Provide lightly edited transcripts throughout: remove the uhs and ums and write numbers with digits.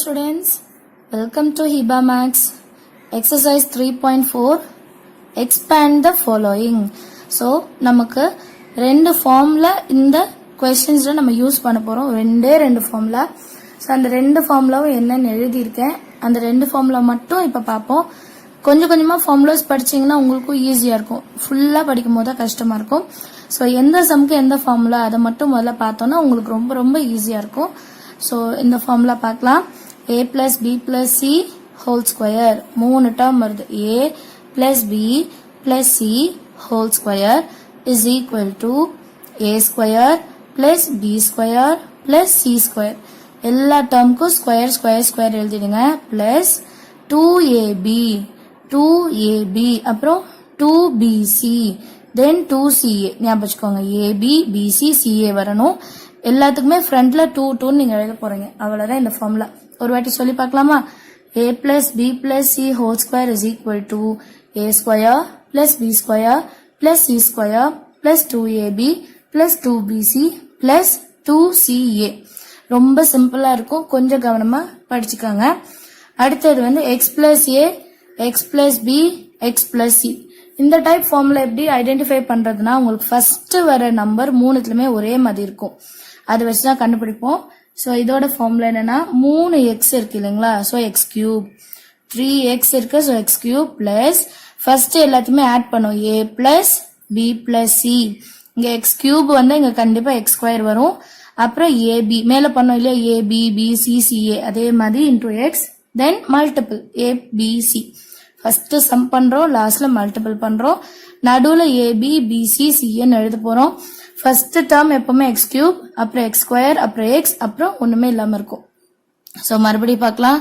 Students, welcome to Hiba Max. Exercise 3.4. Expand the following. So, நமக்கு ரெண்டு ஃபார்ம்ல இந்த questions நம்ம யூஸ் பண்ண போறோம். ரெண்டு ஃபார்ம்ல. ஸோ அந்த ரெண்டு ஃபார்ம்லாவும் என்னன்னு எழுதியிருக்கேன். அந்த ரெண்டு ஃபார்ம்லா மட்டும் இப்போ பார்ப்போம். கொஞ்சமாக ஃபார்முலாஸ் படிச்சிங்கன்னா உங்களுக்கும் ஈஸியாக இருக்கும். ஃபுல்லாக படிக்கும் போது தான் கஷ்டமாக இருக்கும். ஸோ எந்த சம்க்கு எந்த ஃபார்முலா அதை மட்டும் முதல்ல பார்த்தோன்னா உங்களுக்கு ரொம்ப ஈஸியாக இருக்கும். ஸோ இந்த ஃபார்முலா பார்க்கலாம். a plus b plus c whole square மூணு டேர்ம் வருது. a plus b plus c whole square is equal to a square plus b square plus c square. எல்லா டேர்முக்கும் ஸ்கொயர் எழுதிடுங்க. plus 2ab அப்புறம் 2bc then 2ca ஞாபகம் வச்சுக்கோங்க. ab bc ca வரணும். எல்லாத்துக்குமே ஃப்ரண்ட்ல 2 நீங்க எழுத போறீங்க. அவ்வளவுதான் இந்த ஃபார்முலா. ஒரு வாட்டி சொல்லி பார்க்கலாமா? a plus b plus c whole square is equal to a square plus b square plus c square plus 2ab plus 2bc plus 2ca. ரொம்ப சிம்பிளா இருக்கும். கொஞ்சம் கவனமா படிச்சுக்காங்க. அடுத்தது வந்து x plus a x plus b x plus c. இந்த type formula எப்படி identify பண்றதுன்னா உங்களுக்கு ஃபர்ஸ்ட் வர நம்பர் மூணுத்துலயுமே ஒரே மாதிரி இருக்கும். அதை வச்சுதான் கண்டுபிடிப்போம். ஸோ இதோட ஃபார்முலா என்னன்னா 3x இருக்கு இல்லைங்களா? ஸோ எக்ஸ் கியூப் 3x இருக்கு. So x cube plus first எல்லாத்தையுமே ஆட் பண்ணும் a plus b plus c. இங்க எக்ஸ் கியூப் வந்து இங்க கண்டிப்பா எக்ஸ் ஸ்கொயர் வரும். அப்புறம் ab மேல பண்ணோம் இல்லையா? ab b c ca அதே மாதிரி into X then multiple a b c. First sum பண்றோம், லாஸ்ட்ல மல்டிபிள் பண்றோம். நடுவுல ab bc cன்னு எழுத போறோம். ஃபர்ஸ்ட் டேர்ம் எப்பவுமே எக்ஸ் கியூப் அப்புறம் எக்ஸ் ஸ்கொயர் அப்புறம் எக்ஸ் அப்புறம் ஒண்ணுமே இல்லாம இருக்கும். ஸோ மறுபடியும் பார்க்கலாம்.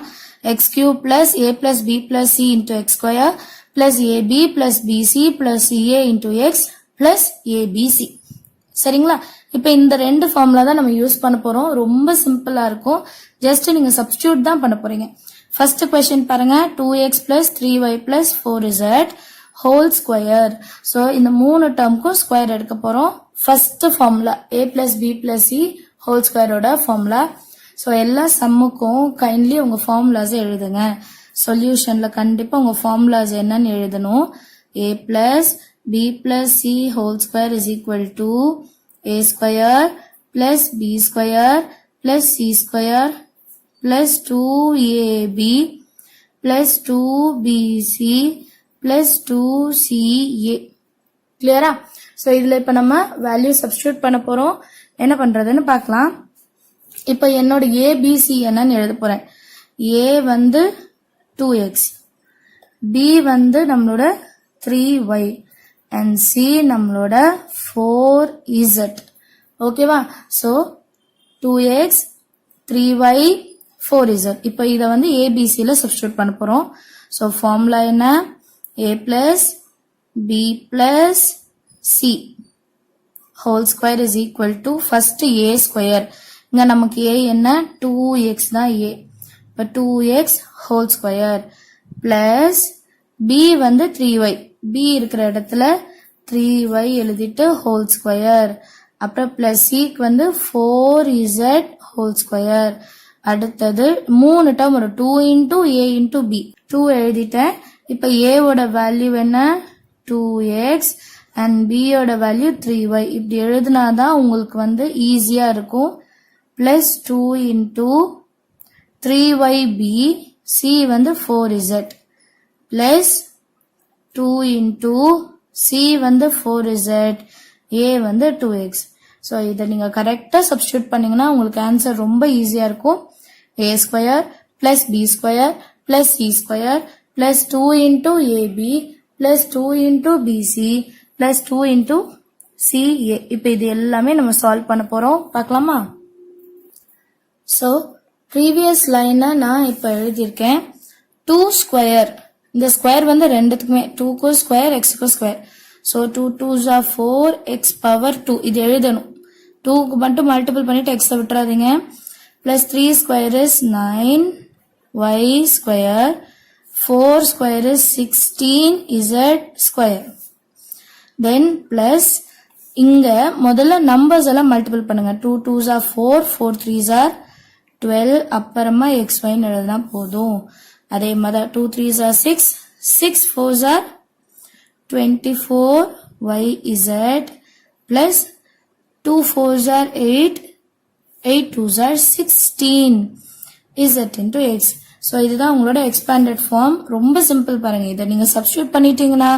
X cube plus a plus b plus c into X square plus ab plus bc plus ca into X plus abc. சரிங்களா? இப்போ இந்த ரெண்டு ஃபார்முலா தான் நம்ம யூஸ் பண்ண போறோம். ரொம்ப சிம்பிளா இருக்கும். ஜஸ்ட் நீங்க சப்ஸ்டிடியூட் தான் பண்ண போறீங்க. ஃபர்ஸ்ட் क्वेश्चन பாருங்க. 2x plus 3y plus 4z whole square. So இந்த மூணு டேர்முக்கும் ஸ்கொயர் எடுக்க போறோம். First formula a plus b plus c whole squareோட ஃபார்முலா. ஸோ எல்லா சம்முக்கும் கைண்ட்லி உங்க ஃபார்முலாஸ் எழுதுங்க. சொல்யூஷன்ல கண்டிப்பா உங்க ஃபார்முலாஸ் என்னன்னு எழுதணும். a plus b plus c whole square is equal to a square plus b square plus c square plus 2ab plus 2bc plus 2ca. கிளியரா? ஸோ இதுல இப்ப நம்ம வேல்யூ சப்ஸ்டிடியூட் பண்ண போறோம். என்ன பண்றதுன்னு பார்க்கலாம். இப்ப என்னோட ஏபிசி என்னன்னு எழுத போறேன். a வந்து 2x, b வந்து நம்மளோட 3y and c நம்மளோட 4z. ஓகேவா? So 2x 3y 4z. இப்போ இத வந்து ஏபிசில சப்ஸ்டிடியூட் பண்ண போறோம். ஸோ ஃபார்முலா என்ன? a plus b plus c whole square is equal to first a square. இங்க நமக்கு a என்ன? 2x தான் a. இப்போ 2x whole square plus b வந்து 3y. b இருக்கிற இடத்துல 3y எழுதிட்டு whole square. அப்புறம் plus c வந்து 4z whole square. அடுத்தது மூணு டேர்ம் ஒரு 2 into a into b. 2 எழுதிட்டேன். இப்ப a ஓட வேல்யூ என்ன? 2x and b ஓட வேல்யூ 3y. இப்படி எழுதினாதான் உங்களுக்கு வந்து ஈஸியா இருக்கும். plus 2 into 3yb c வந்து 4z plus 2 into c வந்து 4z a வந்து 2x. ஸோ இதை நீங்க கரெக்டா சப்ஸ்டிடியூட் பண்ணீங்கன்னா உங்களுக்கு ஆன்சர் ரொம்ப ஈஸியா இருக்கும். a square plus b square plus c square plus 2 into ab plus 2 into bc plus 2 into ca. இப்போ இது எல்லாமே நம்ம சால்வ் பண்ண போறோம். பார்க்கலாமா? ஸோ ப்ரீவியஸ் லைனை நான் இப்போ எழுதியிருக்கேன். 2 ஸ்கொயர், இந்த ஸ்கொயர் வந்து ரெண்டுத்துக்குமே 2க்கு ஸ்கொயர் எக்ஸுக்கு square. So 2 2s are 4 x power 2 இது எழுதணும். 2க்கு மட்டும் மல்டிபிள் பண்ணிட்டு எக்ஸை விட்டுறாதீங்க. Plus 3 square is 9 y square 4 square is 16 z square. Then plus இங்க முதல்ல நம்பர்ஸ் எல்லாம் மல்டிபிள் பண்ணுங்க. 2 2s are 4 4 3s are 12 அப்புறமா xyன்னு எழுதுனா போதும். அதே மாதிரி 2 3s are 6, 6 4s are 24yz plus 2 4s are 8, 8 2s are 16 z into x. So இதுதான் உங்களோட expanded form. ரொம்ப சிம்பிள் பாருங்க. இதை நீங்க substitute பண்ணிட்டீங்கன்னா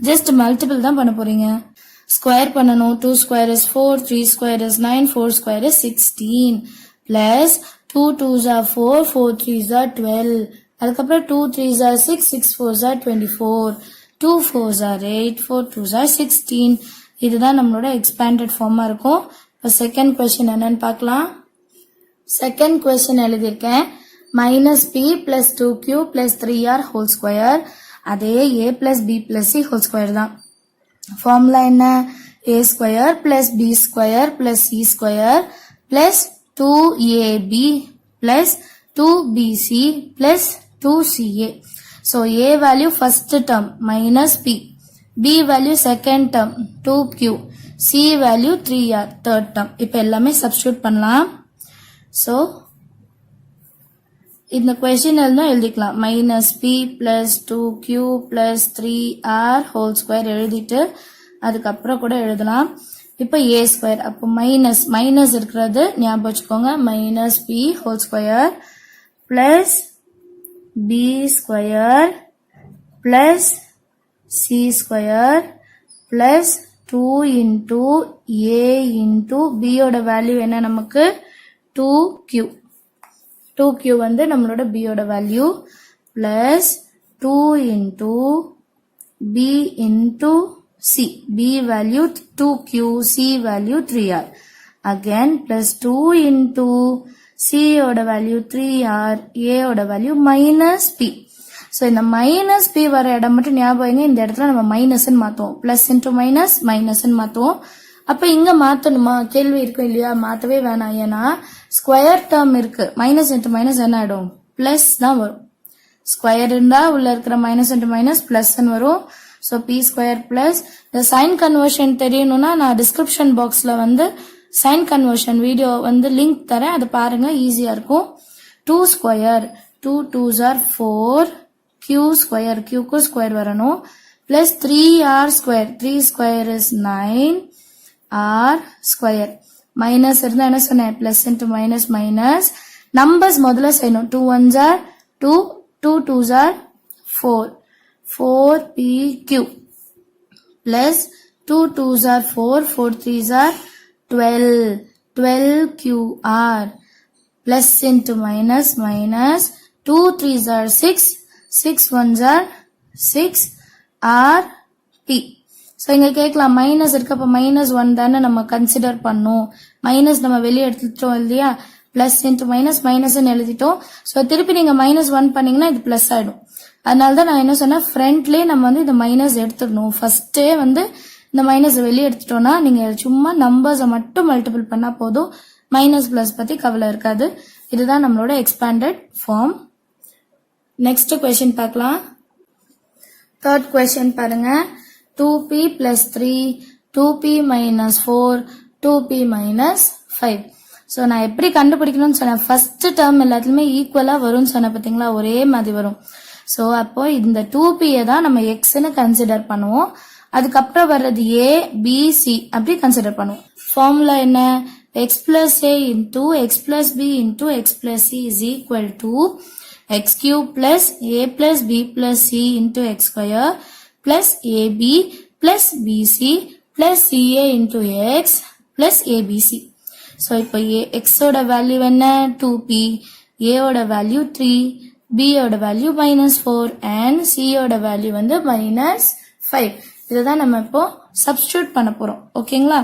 just multiple தான் பண்ண போறீங்க. Square பண்ணணும். 2 square is 4, 3 square is 9, 4 square is 16 plus 2 2s are 4, 4 3s are 12. அதுக்கப்புறம் 2 3s are 6, 6 4s are 24, 2 4s are 8, 4 2s are 16. இதுதான் நம்மளோட expanded form இருக்கும். இப்போ second question என்னன்னு பார்க்கலாம். second question எழுதியிருக்கேன். minus p plus 2q plus 3r whole square. அதே a plus b plus c whole square தான். formula என்ன? a square plus b square plus c square plus 2ab plus 2bc plus 2ca. So a value first term minus p, b value second term 2q, c value 3r third term. இப்போ எல்லாமே substitute பண்ணலாம். So இந்த question எழுதிக்கலாம். minus p plus 2q plus 3r whole square எழுதிட்டு அதுக்கப்புறம் கூட எழுதலாம். இப்போ a square அப்போ minus இருக்கிறது ஞாபகம் வச்சுக்கோங்க. minus p whole square plus b square plus c square plus 2 into a into b ஓட வேல்யூ என்ன நமக்கு 2q. 2q வந்து நம்மளோட b ஓட value plus 2 into b into c. b value 2q, c value 3r. Again plus 2 into c ஓட value 3r, a ஓட value minus p. So இந்த minus p வர இடம் மட்டும் ஞாபகம். இந்த இடத்துல நம்ம மைனஸ்ன்னு மாத்துவோம். plus into minus மைனஸ்ன்னு மாத்துவோம். அப்ப இங்க மாத்தணுமா கேள்வி இருக்கும் இல்லையா? மாத்தவே வேணாம். ஏன்னா ஸ்கொயர் டேர்ம் இருக்கு. மைனஸ் இன்டு மைனஸ் என்ன ஆயிடும்? பிளஸ் தான் வரும். ஸ்கொயர் இருந்தா உள்ள இருக்கிற மைனஸ் இன்டு மைனஸ் பிளஸ் வரும். So b square plus. இந்த சைன் கன்வர்ஷன் தெரியணும்னா நான் டிஸ்கிரிப்ஷன் பாக்ஸ்ல வந்து சைன் கன்வர்ஷன் வீடியோ வந்து லிங்க் தரேன். அதை பாருங்க, ஈஸியா இருக்கும். 2 square 2 2s are 4, q square q square வரணும் plus 3r square 3 square is 9 r square. Minus இருந்தா என்ன சொன்னேன்? Plus into minus minus. Numbers முதல்ல செய்யணும். 2 1s are 2, 2 2s are 4, 4pq plus 2 2s are 4, 4 3s are 12, 12qr plus into minus minus 2 3s are 6, 6 1s are 6rp. So இங்க கேட்கலாம் minus இருக்கு. அப்ப minus 1 தானே நம்ம கன்சிடர் பண்ணோம். மைனஸ் நம்ம வெளியே எடுத்துட்டோம் இல்லையா? பிளஸ் இன்டு மைனஸ் மைனஸ் எழுதிட்டோம். ஸோ திருப்பி நீங்க minus 1 பண்ணீங்கன்னா இது பிளஸ் ஆயிடும். அதனாலதான் நான் என்ன சொன்னேன், ஃப்ரண்ட்லயே நம்ம வந்து இந்த மைனஸ் எடுத்துடணும். ஃபர்ஸ்டே வந்து இந்த மைனஸ் வெளியே எடுத்துட்டோம்னா நீங்க சும்மா நம்பர்ஸை மட்டும் மல்டிபிள் பண்ணா போதும். மைனஸ் பிளஸ் பத்தி கவலை இருக்காது. இதுதான் நம்மளோட எக்ஸ்பாண்டட் ஃபார்ம். நெக்ஸ்ட் கொஸ்டின் பார்க்கலாம். தேர்ட் கொஸ்டின் பாருங்க. 2p plus 3, 2p minus 4, 2p minus 5. So நான் எப்படி கண்டுபிடிக்கணும்னு சொன்னேன். ஃபர்ஸ்ட் டேர்ம் எல்லாத்துலயுமே ஈக்குவலா வரும்னு சொன்ன பார்த்தீங்களா? ஒரே மாதிரி வரும். ஸோ அப்போ இந்த 2p தான் நம்ம எக்ஸ்ன்னு கன்சிடர் பண்ணுவோம். அதுக்கப்புறம் வர்றது a b c அப்படி கன்சிடர் பண்ணுவோம். ஃபார்முலா என்ன? x plus a into x plus b into x plus c is equal to x cube plus a plus b plus c into x square plus ab plus bc plus ca into x plus abc. So இப்போ x ஓட value என்ன? 2p, a ஓட value 3, b ஓட value -4 and c ஓட value வந்து -5. இதுதான் நம்ம இப்போ சப்ஸ்டிடியூட் பண்ண போறோம். ஓகேங்களா?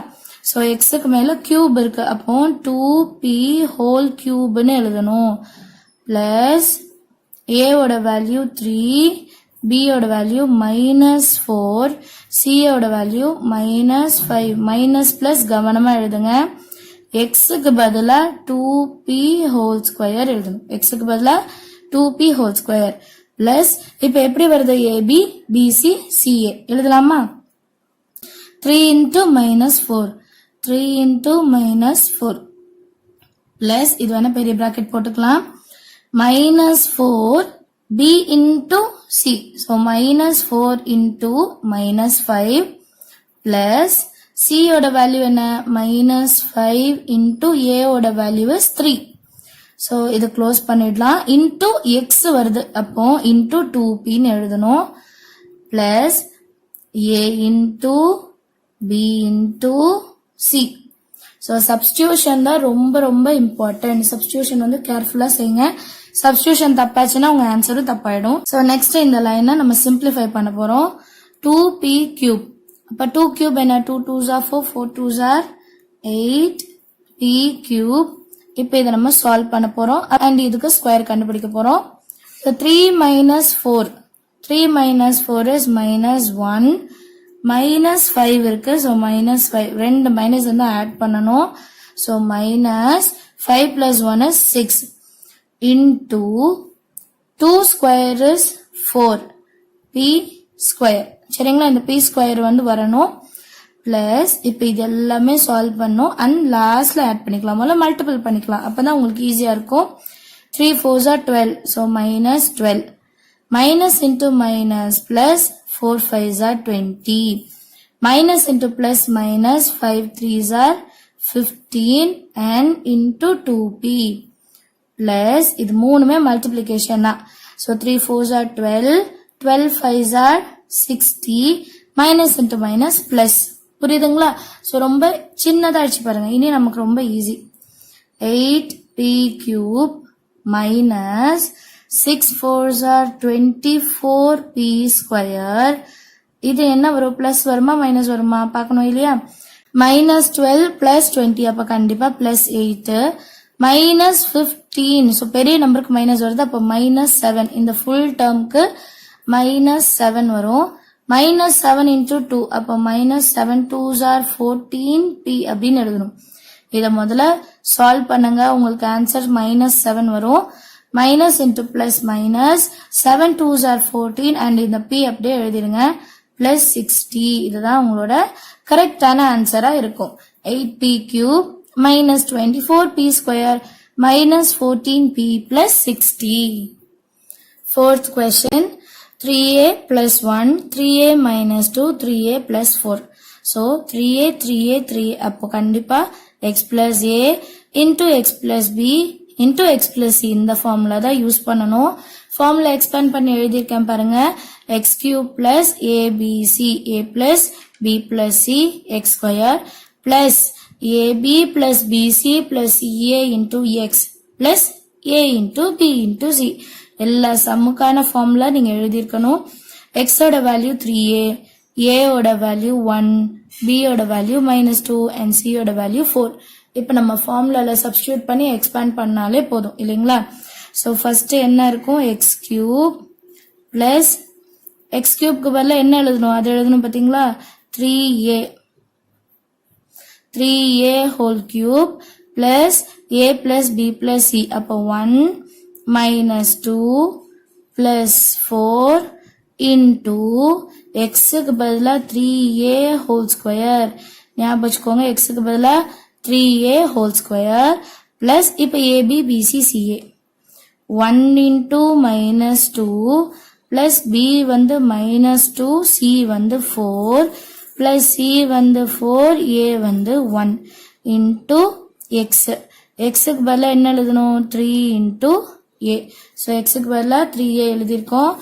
சோ xக்கு மேல கியூப் இருக்கு. அப்போ 2p ஹோல் கியூப்னு எழுதணும். பிளஸ் a ஓட வேல்யூ 3, b ஓட வேல்யூ -4, c ஓட வேல்யூ -5. மைனஸ் பிளஸ் கவனமா எழுதுங்க. xக்கு பதிலா 2p ஹோல் ஸ்கொயர் எழுதணும். xக்கு பதிலா 2p ஹோல் ஸ்கொயர் பிளஸ் இப்ப எப்படி வருது? ab bc ca எழுதலாமா? 3 into -4, 3 into -4 பிளஸ் இது வேணா பெரிய பிராக்கெட் போட்டுக்கலாம் minus 4 b into c. So minus 4 into minus 5 plus c ஓட வேல்யூ என்ன minus 5 into a ஓட வேல்யூ is 3. So இது க்ளோஸ் பண்ணிடலாம் into x வருது அப்போ into 2p ன்னு எழுதணும் plus a into b into c. So substitution தான் ரொம்ப important. Substitution வந்து கேர்ஃபுல்லா செய்யுங்க. Substitution தப்பாச்சுன்னா உங்க ஆன்சரும் தப்பாயிடும். So next இந்த லைனை நம்ம simplify பண்ண போறோம் 2p cube. அப்ப 2 cube என்ன 2 2s are 4 4 2s are 8p cube. இப்போ இதை நம்ம சால்வ் பண்ண போறோம் and இதுக்கு ஸ்கொயர் கண்டுபிடிக்க போறோம். So 3 minus 4 is minus 1 minus 5 இருக்கு so minus 5 ரெண்டு மைனஸ் வந்து ஆட் பண்ணணும் so minus 5 plus 1 is 6 into 2 square is 4 p square சரிங்களா இந்த p square வந்து வரணும் plus இப்போ இது எல்லாமே சால்வ் பண்ணனும் and லாஸ்ட்ல ஆட் பண்ணிக்கலாம் முதல்ல மல்டிபிள் பண்ணிக்கலாம் அப்பதான் உங்களுக்கு ஈஸியா இருக்கும் 3 4s are 12 so minus 12 minus into minus plus 4 5s are 20 minus into plus minus 5 3s are 15 and into 2p plus இது மூணுமே multiplication தான் so 3 4s are 12 12 5s are 60 minus into minus plus புரியுதுங்களா so ரொம்ப சின்னதா அடிச்சு பாருங்க இனி நமக்கு ரொம்ப easy 8p cube minus 6 4s are 24p square இது என்ன வரும் பிளஸ் வருமா மைனஸ் வருமா பார்க்கணும் இல்லையா minus 12 plus 20 அப்ப கண்டிப்பா plus 8 minus 15 so பெரிய நம்பருக்கு மைனஸ் வருது அப்ப minus 7 இந்த full termக்கு minus 7 வரும் minus 7 into 2 அப்ப minus 7 2s are 14p அப்படின்னு எழுதணும் இத முதல்ல சால்வ் பண்ணுங்க உங்களுக்கு ஆன்சர் minus 7 வரும் minus into plus minus 7 2s are 14 and இந்த p அப்படியே எழுதிருங்க plus 60 இதுதான் உங்களோட கரெக்டான ஆன்சரா இருக்கும் 8p cube minus 24p square minus 14p plus 60. Fourth question 3a plus 1 3a minus 2 3a plus 4 so 3a 3a 3 அப்போ கண்டிப்பா x plus a into x plus b into x plus c இந்த formula தான் use பண்ணனும் formula expand பண்ணி எழுதிருக்கேன் பாருங்க x cube plus abc a plus b plus c x square plus ab plus bc plus a into x plus a into b into c எல்லா சம்முக்கான formula நீங்க எழுதிருக்கணும் x ஓட value 3a a ஓட value 1 b ஓட value -2 and c ஓட value 4 இப்போ நம்ம ஃபார்முலால substitute பண்ணி expand பண்ணாலே போதும் இல்லீங்களா சோ ஃபர்ஸ்ட் என்ன இருக்கும் x cube plus x cube க்கு பதிலா என்ன எழுதணும் அது எழுதணும் பாத்தீங்களா 3a whole cube plus a plus b plus c அப்ப 1 minus 2 plus 4 into x க்கு பதிலா 3a whole square ஞாபகம் வச்சுக்கோங்க x க்கு பதிலா 3a whole square plus இப்ப ab bc ca 1 into minus 2 plus b வந்து -2 c வந்து 4 plus c வந்து 4 a வந்து 1 into x x க்கு பதிலா என்ன எழுதணும் 3 into a so x க்கு பதிலா 3a எழுதிருக்கோம்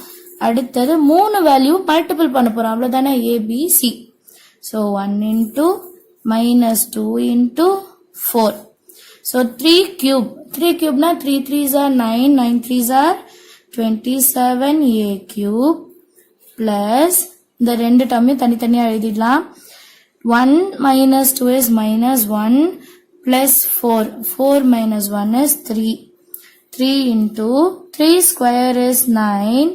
அடுத்து மூணு வேல்யூ மல்டிபிள் பண்ண போறோம் அவ்வளவுதானே a b c so 1 into -2 into 4 so 3 cube na 3 3s are 9 9 3s are 27a cube plus இந்த ரெண்டு டேர்மையும் தனித்தனியா எழுதிடலாம் 1 minus 2 is -1 plus 4 4 minus 1 is 3 3 into 3 square is 9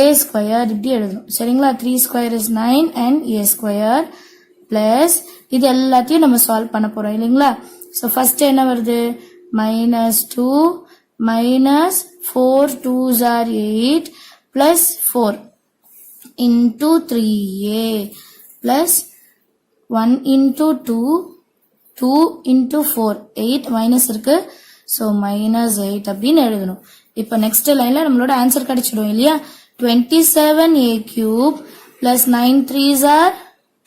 a square இப்படி எழுதணும் சரிங்களா 3 square is 9 and a square plus இது எல்லாத்தையும் நம்ம சால்வ் பண்ண போறோம் இல்லீங்களா சோ ஃபர்ஸ்ட் என்ன வருது -2 minus 4 2s are 8 plus 4 into 3a plus 1 into 2 2 into 4 8 minus இருக்கு ஸோ -8 அப்படின்னு எழுதணும். இப்போ நெக்ஸ்ட் லைன்ல நம்மளோட ஆன்சர் கிடைச்சிடும் இல்லையா? 27a³ plus 9 3s are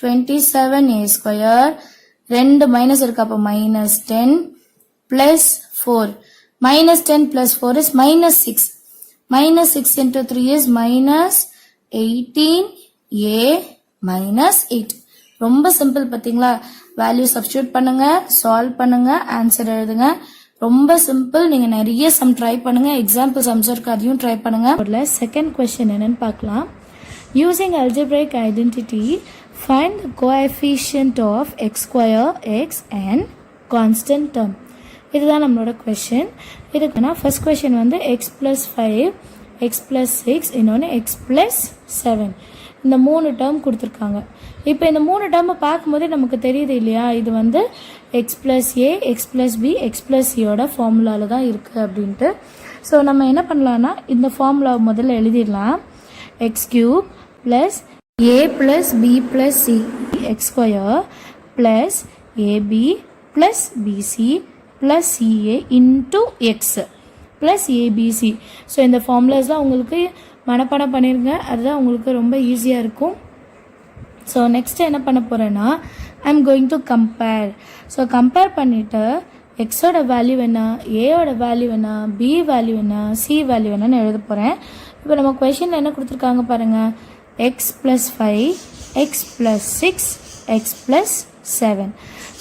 27a square, 2 minus இருக்கு, அப்போ -10 plus 4. -10 plus 4 is -6. -6 into 3 is -18a minus 8. ரொம்ப சிம்பிள் பாத்தீங்களா? வேல்யூ சப்ஸ்டிட்யூட் பண்ணுங்க, சால்வ் பண்ணுங்க, ஆன்சர் எழுதுங்க. ரொம்ப சிம்பிள். நீங்க நிறைய சம் ட்ரை பண்ணுங்க. எக்ஸாம்பிள் சம்ஸ் இருக்கு, அதையும் ட்ரை பண்ணுங்க. செகண்ட் கொஸ்டின் என்னன்னு பார்க்கலாம். Using algebraic identity find the coefficient of x square, x and constant term. இதுதான் நம்மளோட கொஸ்டின். இதுக்குன்னா ஃபர்ஸ்ட் கொஸ்டின் வந்து எக்ஸ் பிளஸ் 5, எக்ஸ் பிளஸ் 6, இன்னொன்று எக்ஸ் பிளஸ் 7. இந்த 3 டேர்ம் கொடுத்துருக்காங்க. இப்போ இந்த 3 டேர்மை பார்க்கும்போதே நமக்கு தெரியுது இல்லையா, இது வந்து x plus a, x plus b, x plus சியோட ஃபார்முலாவில் தான் இருக்குது அப்படின்ட்டு. ஸோ நம்ம என்ன பண்ணலான்னா இந்த ஃபார்முலாவை முதல்ல எழுதிடலாம். X cube plus a plus b plus c x square plus a b plus b c plus CA into X plus ABC. So இந்த ஃபார்முலாஸ்லாம் உங்களுக்கு மனப்பாடம் பண்ணிருங்க, அதுதான் உங்களுக்கு ரொம்ப ஈஸியாக இருக்கும். ஸோ நெக்ஸ்ட் என்ன பண்ண போகிறேன்னா I am going to compare. So compare பண்ணிவிட்டு எக்ஸோட வேல்யூ என்ன, ஏயோட வேல்யூ என்ன, பி வேல்யூ என்ன, சி வேல்யூ என்னன்னு எழுத போகிறேன். இப்போ நம்ம கொஷனில் என்ன கொடுத்துருக்காங்க பாருங்கள். X plus 5, X plus 6, X plus 7.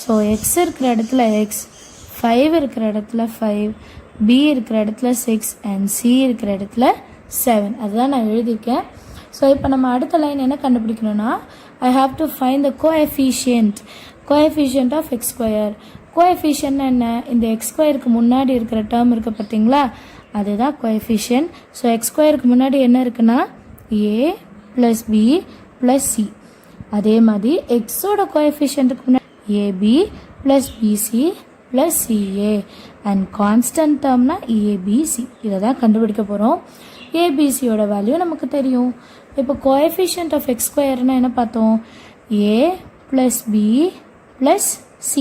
So X இருக்கிற இடத்துல எக்ஸ், 5 இருக்கிற இடத்துல 5, B இருக்கிற இடத்துல 6 and C இருக்கிற இடத்துல 7. அதுதான் நான் எழுதியிருக்கேன். ஸோ இப்போ நம்ம அடுத்த லைன் என்ன கண்டுபிடிக்கணும்னா I have to find the coefficient of x square. Coefficient என்ன? இந்த எக்ஸ் ஸ்கொயருக்கு முன்னாடி இருக்கிற டேர்ம் இருக்கு பார்த்தீங்களா, அதுதான் கோஎஃபிஷியன்ட். ஸோ எக்ஸ் ஸ்கொயருக்கு முன்னாடி என்ன இருக்குன்னா A plus B plus C. அதே மாதிரி எக்ஸோட கோஎஃபிஷியன்ட்டுக்கு முன்னாடி AB plus BC plus CA and constant termனா ABC. இதை தான் கண்டுபிடிக்க போகிறோம். ABCயோட வேல்யூ நமக்கு தெரியும். இப்போ coefficient of x squareனா என்ன பார்த்தோம்? A plus B plus C.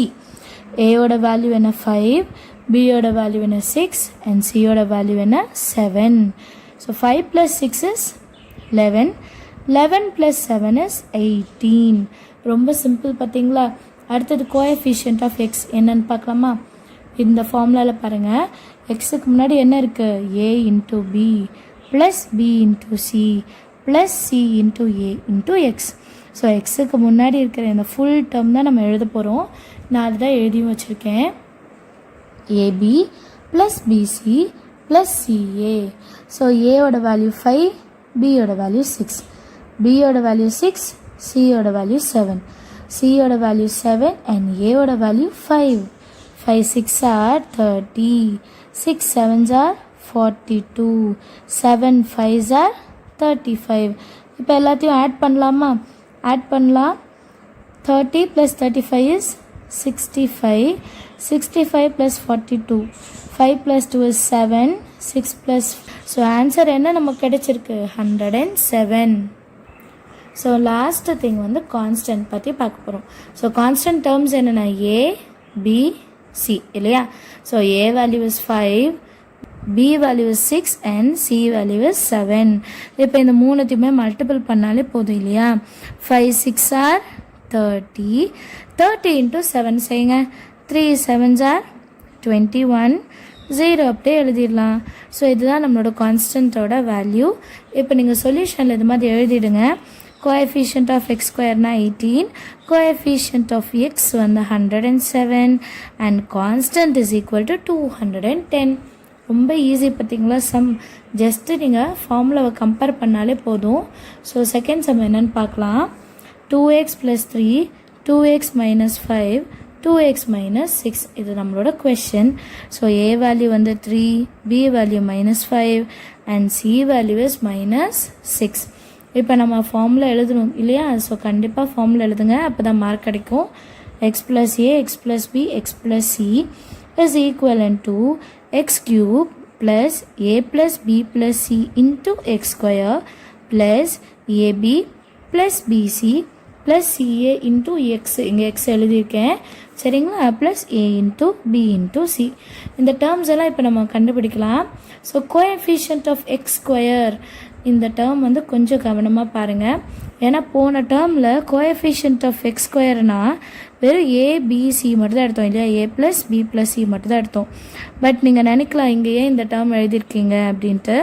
Aயோட வேல்யூ என்ன 5, Bயோட வேல்யூ என்ன 6 and Cயோட வேல்யூ என்ன 7. So 5 plus 6 is 11, 11 plus 7 is 18. ரொம்ப சிம்பிள் பார்த்தீங்களா? அடுத்தது கோஎஃபிஷியன்ட் ஆஃப் எக்ஸ் என்னன்னு பார்க்கலாமா? இந்த ஃபார்முலாவில் பாருங்கள், எக்ஸுக்கு முன்னாடி என்ன இருக்குது? A into b plus b into c plus c into a into x. So எக்ஸுக்கு முன்னாடி இருக்கிற இந்த ஃபுல் டேர்ம் தான் நம்ம எழுத போகிறோம். நான் அதுதான் எழுதியும் வச்சுருக்கேன். A b plus PC plus c a. So ஏயோட வேல்யூ 5, பியோட வேல்யூ 6, பியோட வேல்யூ 6, சியோட வேல்யூ 7, சியோட value 7 and ஏயோட value 5. 5 6 are 30, 6 7s are 42, 7 5s are 35. இப்போ எல்லாத்தையும் ஆட் பண்ணலாமா? ஆட் பண்ணலாம். 30 plus 35 is 65, 65 plus 42, 5 plus 2 is 7, 6 plus. So answer என்ன நமக்கு கிடைச்சிருக்கு? 107. ஸோ லாஸ்ட் திங் வந்து கான்ஸ்டன்ட் பற்றி பார்க்க போகிறோம். ஸோ கான்ஸ்டன்ட் டேர்ம்ஸ் என்னென்னா ஏ பி சி இல்லையா? So A value is 5, B value is 6 and C value is 7. இப்போ இந்த மூணுத்தையுமே மல்டிபிள் பண்ணாலே போதும் இல்லையா? 5 6 are 30, 30 into 7 செய்யுங்க. 3 7s are 21, 0 அப்படியே எழுதிடலாம். ஸோ இதுதான் நம்மளோட கான்ஸ்டன்ட்டோட வேல்யூ. இப்போ நீங்கள் சொல்யூஷனில் இது மாதிரி எழுதிடுங்க. coefficient of x square na 18, coefficient of x வந்து 107 and constant is equal to 210. ரொம்ப ஈஸி பார்த்தீங்களா சம்? ஜஸ்ட் நீங்கள் ஃபார்முலாவை கம்பேர் பண்ணாலே போதும். ஸோ செகண்ட் சம் என்னன்னு பார்க்கலாம். 2x plus 3, 2x minus 5, 2x minus 6. இது நம்மளோட கொஷின். ஸோ a வேல்யூ வந்து 3, b value -5 and c value is -6. இப்போ நம்ம ஃபார்முலா எழுதணும் இல்லையா? ஸோ கண்டிப்பாக ஃபார்முலா எழுதுங்க, அப்போ தான் மார்க் கிடைக்கும். X plus A, X plus B, X plus C is equal to X cube plus a plus b plus c into x square plus ab plus PC plus ca into x, இங்கே x எழுதியிருக்கேன் சரிங்களா, plus a into B into c. இந்த terms எல்லாம் இப்போ நம்ம கண்டுபிடிக்கலாம். So coefficient of x square, இந்த term வந்து கொஞ்சம் கவனமாக பாருங்கள். ஏன்னா போன டேர்மில் கோஎஃபிஷியன்ட் ஆஃப் எக்ஸ் ஸ்கொயர்னால் வெறும் ஏபிசி மட்டும் தான் எடுத்தோம் இல்லையா, ஏ ப்ளஸ் பி ப்ளஸ் சி மட்டும் தான் எடுத்தோம். பட் நீங்கள் நினைக்கலாம் இங்கே ஏன் இந்த டேர்ம் எழுதியிருக்கீங்க அப்படின்ட்டு.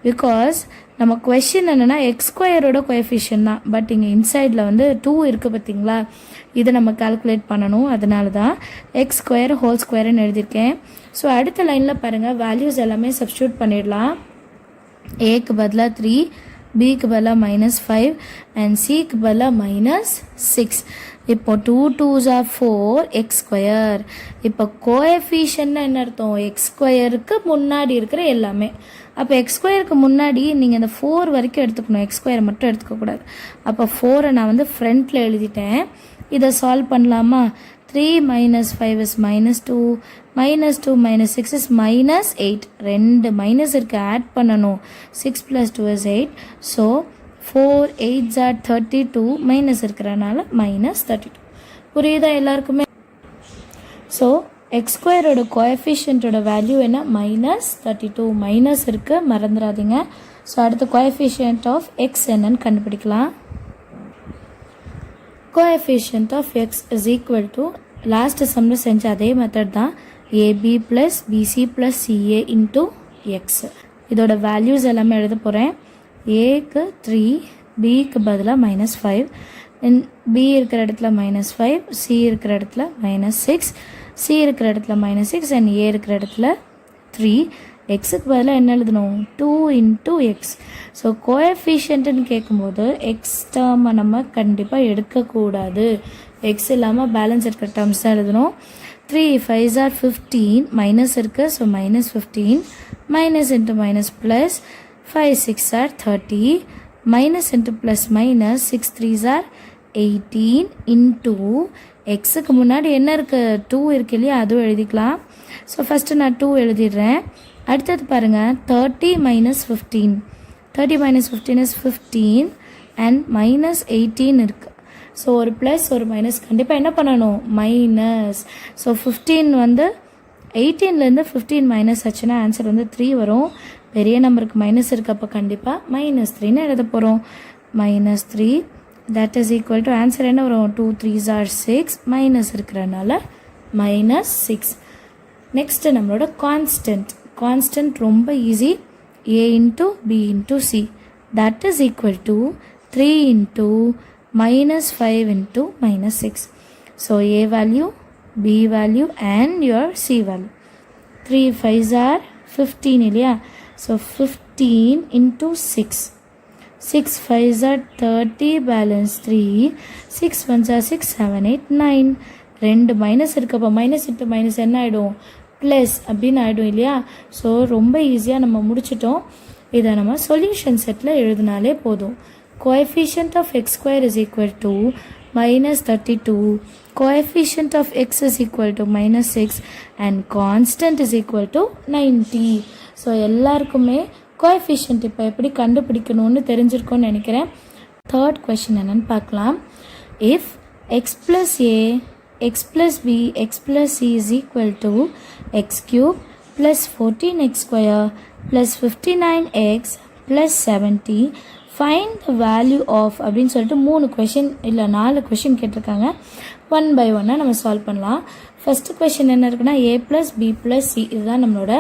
பிகாஸ் நம்ம கொஷின் என்னென்னா எக்ஸ் ஸ்கொயரோட கோஎஃபிஷியன்ட் தான், பட் இங்கே இன்சைடில் வந்து 2 இருக்குது பார்த்தீங்களா, இதை நம்ம கால்குலேட் பண்ணணும். அதனால தான் எக்ஸ் ஸ்கொயர் ஹோல் ஸ்கொயர்னு எழுதியிருக்கேன். ஸோ அடுத்த லைனில் பாருங்கள், வேல்யூஸ் எல்லாமே சப்ஸ்டியூட் பண்ணிடலாம். ஏக்கு பதிலாக 3, பிக்கு பதிலாக -5 அண்ட் சிக்கு பதிலாக -6. இப்போ 2 2s are 4 எக்ஸ் ஸ்கொயர். இப்போ கோஎஃபிஷியன்ட்னா என்ன அர்த்தம், எக்ஸ் ஸ்கொயருக்கு முன்னாடி இருக்கிற எல்லாமே. அப்போ எக்ஸ் ஸ்கொயருக்கு முன்னாடி நீங்கள் இந்த 4 வரைக்கும் எடுத்துக்கணும், எக்ஸ் ஸ்கொயர் மட்டும் எடுத்துக்கக்கூடாது. அப்போ 4 நான் வந்து ஃப்ரண்ட்டில் எழுதிட்டேன். இதை சால்வ் பண்ணலாமா? 3 - 5 is -2, -2 - 6 is -8. 2 மைனஸ் இருக்கு, ஆட் பண்ணணும். 6 + 2 is 8. So 4 8s are 32, minus இருக்கிறனால -32. புரியுதா எல்லாருக்குமே? ஸோ எக்ஸ் ஸ்கொயரோட கோஎஃபிஷியன்ட்டோட வேல்யூ என்ன, -32. மைனஸ் இருக்கு, மறந்துடாதீங்க. ஸோ அடுத்த கோஎஃபிஷியன்ட் ஆஃப் எக்ஸ் என்னன்னு கண்டுபிடிக்கலாம். Coefficient of x is equal to last சம்மில் செஞ்ச அதே மெத்தட் தான், ab plus PC plus ca into x. இதோட வேல்யூஸ் எல்லாமே எழுத போகிறேன். ஏக்கு 3, பிக்கு பதிலாக -5, பி இருக்கிற இடத்துல -5, சி இருக்கிற இடத்துல -6, சி இருக்கிற இடத்துல -6 அண்ட் ஏ இருக்கிற இடத்துல 3. எக்ஸுக்கு பதிலாக என்ன எழுதணும், 2 இன்ட்டு எக்ஸ். ஸோ கோஎஃபிஷியன்ட்டுன்னு கேட்கும்போது எக்ஸ் டேர்மை நம்ம கண்டிப்பாக எடுக்கக்கூடாது. எக்ஸ் இல்லாமல் பேலன்ஸ் இருக்கிற டேர்ம்ஸ் தான் எழுதணும். 3 5s are 15, மைனஸ் இருக்குது, so -15, minus into minus plus, 5 6 are 30, minus into plus minus, 6 3s are 18 into எக்ஸுக்கு முன்னாடி என்ன இருக்குது, 2 இருக்கு இல்லையா, அதுவும் எழுதிக்கலாம். ஸோ ஃபஸ்ட்டு நான் 2 எழுதிடுறேன். அடுத்தது பாருங்கள், 30 - 15, 30 - 15 is 15 அண்ட் -18 இருக்குது. ஸோ ஒரு ப்ளஸ் ஒரு மைனஸ் கண்டிப்பாக என்ன பண்ணணும், மைனஸ். ஸோ 15 வந்து 18லேருந்து 15 மைனஸ் ஆச்சுன்னா ஆன்சர் வந்து 3 வரும். பெரிய நம்பருக்கு மைனஸ் இருக்குது, அப்போ கண்டிப்பாக -3ன்னு எழுத போகிறோம். -3 that is equal to answer என்ன வரும், 2 3s are 6, மைனஸ் இருக்கிறனால -6. நெக்ஸ்ட்டு நம்மளோட கான்ஸ்டன்ட் ரொம்ப easy, a into B into C that is equal to 3 into -5 into -6. So a value, b value and your c value. 3 5s are 15 இல்லையா, so 15 into 6. 6 5s are 30, balance 3. 6 1s are 6 7 8 9. 2 minus இருக்கப்போ minus into minus என்ன ஆகிடும், plus அப்படின்னு ஆகிடும் இல்லையா. So ரொம்ப ஈஸியாக நம்ம முடிச்சிட்டோம். இதை நம்ம சொல்யூஷன் செட்டில் எழுதினாலே போதும். Coefficient of x square is equal to -32, coefficient of x is equal to -6 and constant is equal to 90. So எல்லாருக்குமே கோஎஃபிஷியன்ட் இப்போ எப்படி கண்டுபிடிக்கணும்னு தெரிஞ்சிருக்கோன்னு நினைக்கிறேன். தேர்ட் கொஷின் என்னன்னு பார்க்கலாம். If X plus A X plus B X plus C is equal to X cube plus 14x square plus 59x plus 70, find the value of அப்படின்னு சொல்லிட்டு 3 கொஷின் இல்லை 4 கொஷின் கேட்டிருக்காங்க. 1 by 1 நம்ம சால்வ் பண்ணலாம். First question என்ன இருக்குன்னா, a plus b plus c, இதுதான் நம்மளோட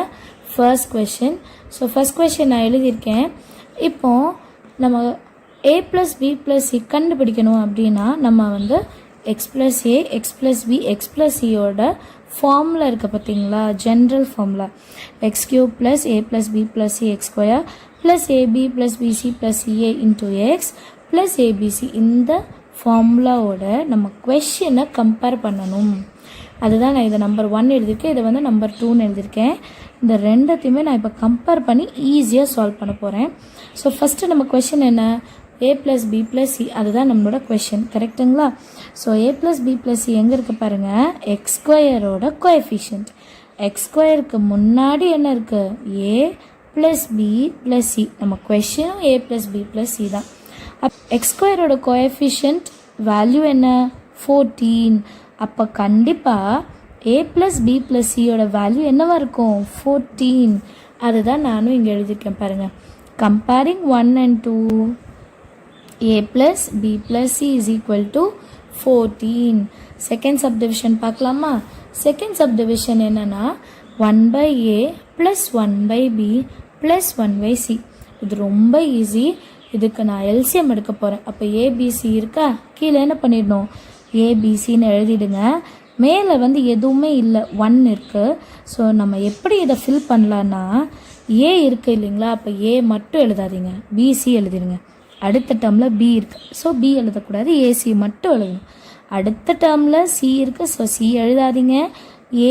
first question. So first question நான் எழுதியிருக்கேன். இப்போது நம்ம a plus b plus c கண்டுபிடிக்கணும் அப்படின்னா நம்ம வந்து x plus A X plus B X plus சியோட ஃபார்முலா இருக்குது பார்த்தீங்களா, general formula, x cube plus a plus b plus c x square plus ab plus PC plus ca into x plus abc. இந்த ஃபார்முலாவோட நம்ம கொஷினை compare பண்ணணும். அதுதான் நான் இதை நம்பர் 1 எழுதியிருக்கேன், இதை வந்து நம்பர் 2ன்னு எழுதியிருக்கேன். இந்த ரெண்டத்தையுமே நான் இப்போ கம்பேர் பண்ணி ஈஸியாக சால்வ் பண்ண போகிறேன். ஸோ ஃபஸ்ட்டு நம்ம கொஷின் என்ன, ஏ ப்ளஸ் பி ப்ளஸ் சி, அதுதான் நம்மளோட கொஷின், கரெக்டுங்களா. ஸோ ஏ ப்ளஸ் பி ப்ளஸ் சி எங்கே இருக்குது பாருங்கள், எக்ஸ் ஸ்கொயரோட கோஎஃபிஷியன்ட். எக்ஸ் ஸ்கொயருக்கு முன்னாடி என்ன இருக்குது, ஏ ப்ளஸ் பி ப்ளஸ் சி. நம்ம கொஷினும் ஏ ப்ளஸ் பி ப்ளஸ் சி தான். எக்ஸ் ஸ்கொயரோட கோஎஃபிஷியன்ட் வேல்யூ என்ன 14. அப்போ கண்டிப்பாக a + b + cயோட வேல்யூ என்னவா இருக்கும் 14. அதுதான் நானும் இங்கே எழுதியிருக்கேன் பாருங்கள். Comparing 1 and 2, a + b + c is equal to 14. Second subdivision பார்க்கலாமா? செகண்ட் சப்டிவிஷன் என்னன்னா 1/a + 1/b + 1/c. இது ரொம்ப ஈஸி. இதுக்கு நான் எல்சிஎம் எடுக்க போகிறேன். அப்போ ஏபிசி இருக்கா, கீழே என்ன பண்ணிடணும் ஏபிசின்னு எழுதிடுங்க. மேலே வந்து எதுவுமே இல்லை, 1 இருக்குது. ஸோ நம்ம எப்படி இதை ஃபில் பண்ணலான்னா ஏ இருக்குது இல்லைங்களா, அப்போ ஏ மட்டும் எழுதாதீங்க, பிசி எழுதிடுங்க. அடுத்த டேர்மில் பி இருக்குது, ஸோ பி எழுதக்கூடாது, ஏசி மட்டும் எழுதணும். அடுத்த டேர்மில் சி இருக்குது, ஸோ சி எழுதாதீங்க,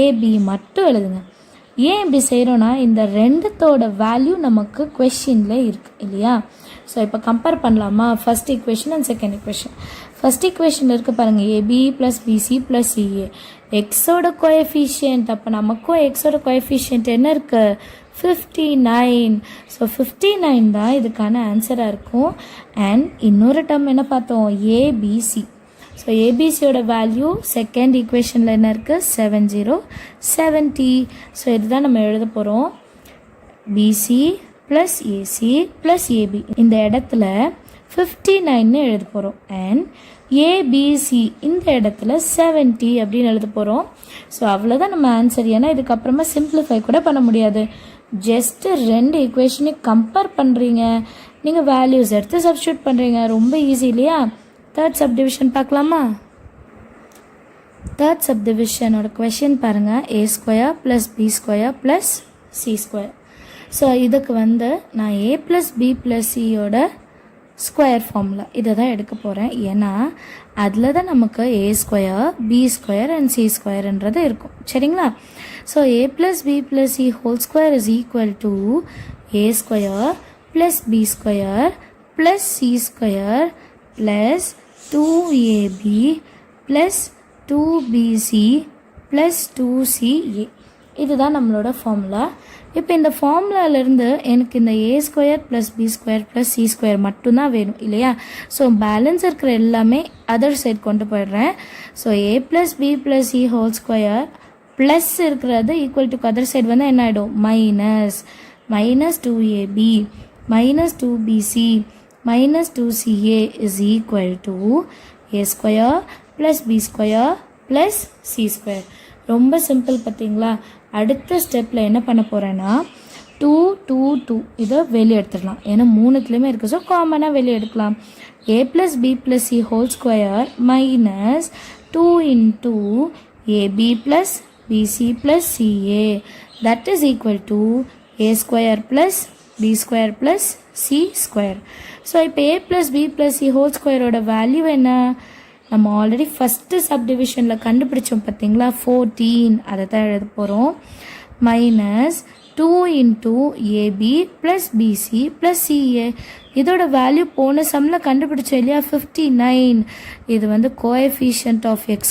ஏபி மட்டும் எழுதுங்க. ஏன் இப்படி செய்கிறோன்னா இந்த ரெண்டுத்தோட வேல்யூ நமக்கு கொஷின்லேயே இருக்குது இல்லையா. ஸோ இப்போ கம்பேர் பண்ணலாமா first equation and second equation. First equation இருக்குது பாருங்கள், ஏபி + பிசி + சிஏ. எக்ஸோட கோஎஃபிஷியன்ட், அப்போ நமக்கும் எக்ஸோட கோஎஃபிஷியன்ட் என்ன இருக்குது 59. ஸோ 59 தான் இதுக்கான ஆன்சராக இருக்கும். அண்ட் இன்னொரு டேர்ம் என்ன பார்த்தோம் ஏபிசி. ஸோ ஏபிசியோட வேல்யூ செகண்ட் ஈக்குவேஷனில் என்ன இருக்குது 70. ஸோ இதுதான் நம்ம எழுத போகிறோம், பிசி + ஏசி + ஏபி. இந்த இடத்துல 59ன்னு எழுத போகிறோம். அண்ட் ஏபிசி இந்த இடத்துல 70 அப்படின்னு எழுத போகிறோம். ஸோ அவ்வளோதான் நம்ம ஆன்சர். ஏன்னா இதுக்கப்புறமா சிம்பிளிஃபை கூட பண்ண முடியாது. ஜஸ்ட் ரெண்டு ஈக்குவேஷனையும் கம்பேர் பண்ணுறீங்க, நீங்கள் வேல்யூஸ் எடுத்து சப்ஸ்டியூட் பண்ணுறீங்க, ரொம்ப ஈஸி இல்லையா. தேர்ட் சப்டிவிஷன் பார்க்கலாமா? தேர்ட் சப்டிவிஷனோட கொஷின் பாருங்கள், a² + b² + c². ஸோ இதுக்கு வந்து நான் a + b + cயோட ஸ்கொயர் ஃபார்முலா இதை தான் எடுக்க போகிறேன். ஏன்னா அதில் தான் நமக்கு a² b² அண்ட் c²ன்றது இருக்கும் சரிங்களா. So a + b + c ² is equal to a² + b² + c² plus 2ab plus 2bc plus 2ca. இதுதான் நம்மளோட ஃபார்முலா. இப்போ இந்த ஃபார்முலாவிலேருந்து எனக்கு இந்த a² + b² + c² மட்டும்தான் வேணும் இல்லையா. ஸோ பேலன்ஸ் இருக்கிற எல்லாமே அதர் சைட் கொண்டு போயிடுறேன். So a + b + c ² plus இருக்கிறது ஈக்குவல் டு அதர் சைடு வந்து என்ன ஆகிடும் -2ab -2bc -2ca is equal to a² + b² + c². ரொம்ப சிம்பிள் பார்த்தீங்களா. அடுத்த ஸ்டெப்பில் என்ன பண்ண போகிறேன்னா 2 2 2 இதை வெளியே எடுத்துடலாம். ஏன்னா மூணுத்துலேயுமே இருக்குது, ஸோ காமனாக வெளியே எடுக்கலாம். a + b + c ² minus 2 into ab + bc + ca, that is equal to a² + b² + c². So இப்போ a + b + c ² வேல்யூ என்ன, நம்ம ஆல்ரெடி ஃபஸ்ட்டு சப்டிவிஷனில் கண்டுபிடிச்சோம் பார்த்தீங்களா 14, அதை தான் எழுத போகிறோம். -2 into ab + bc + ca. இதோட வேல்யூ போன சம்மில் கண்டுபிடிச்சோம் இல்லையா 59. இது வந்து கோஎஃபிஷியன்ட் ஆஃப் x²,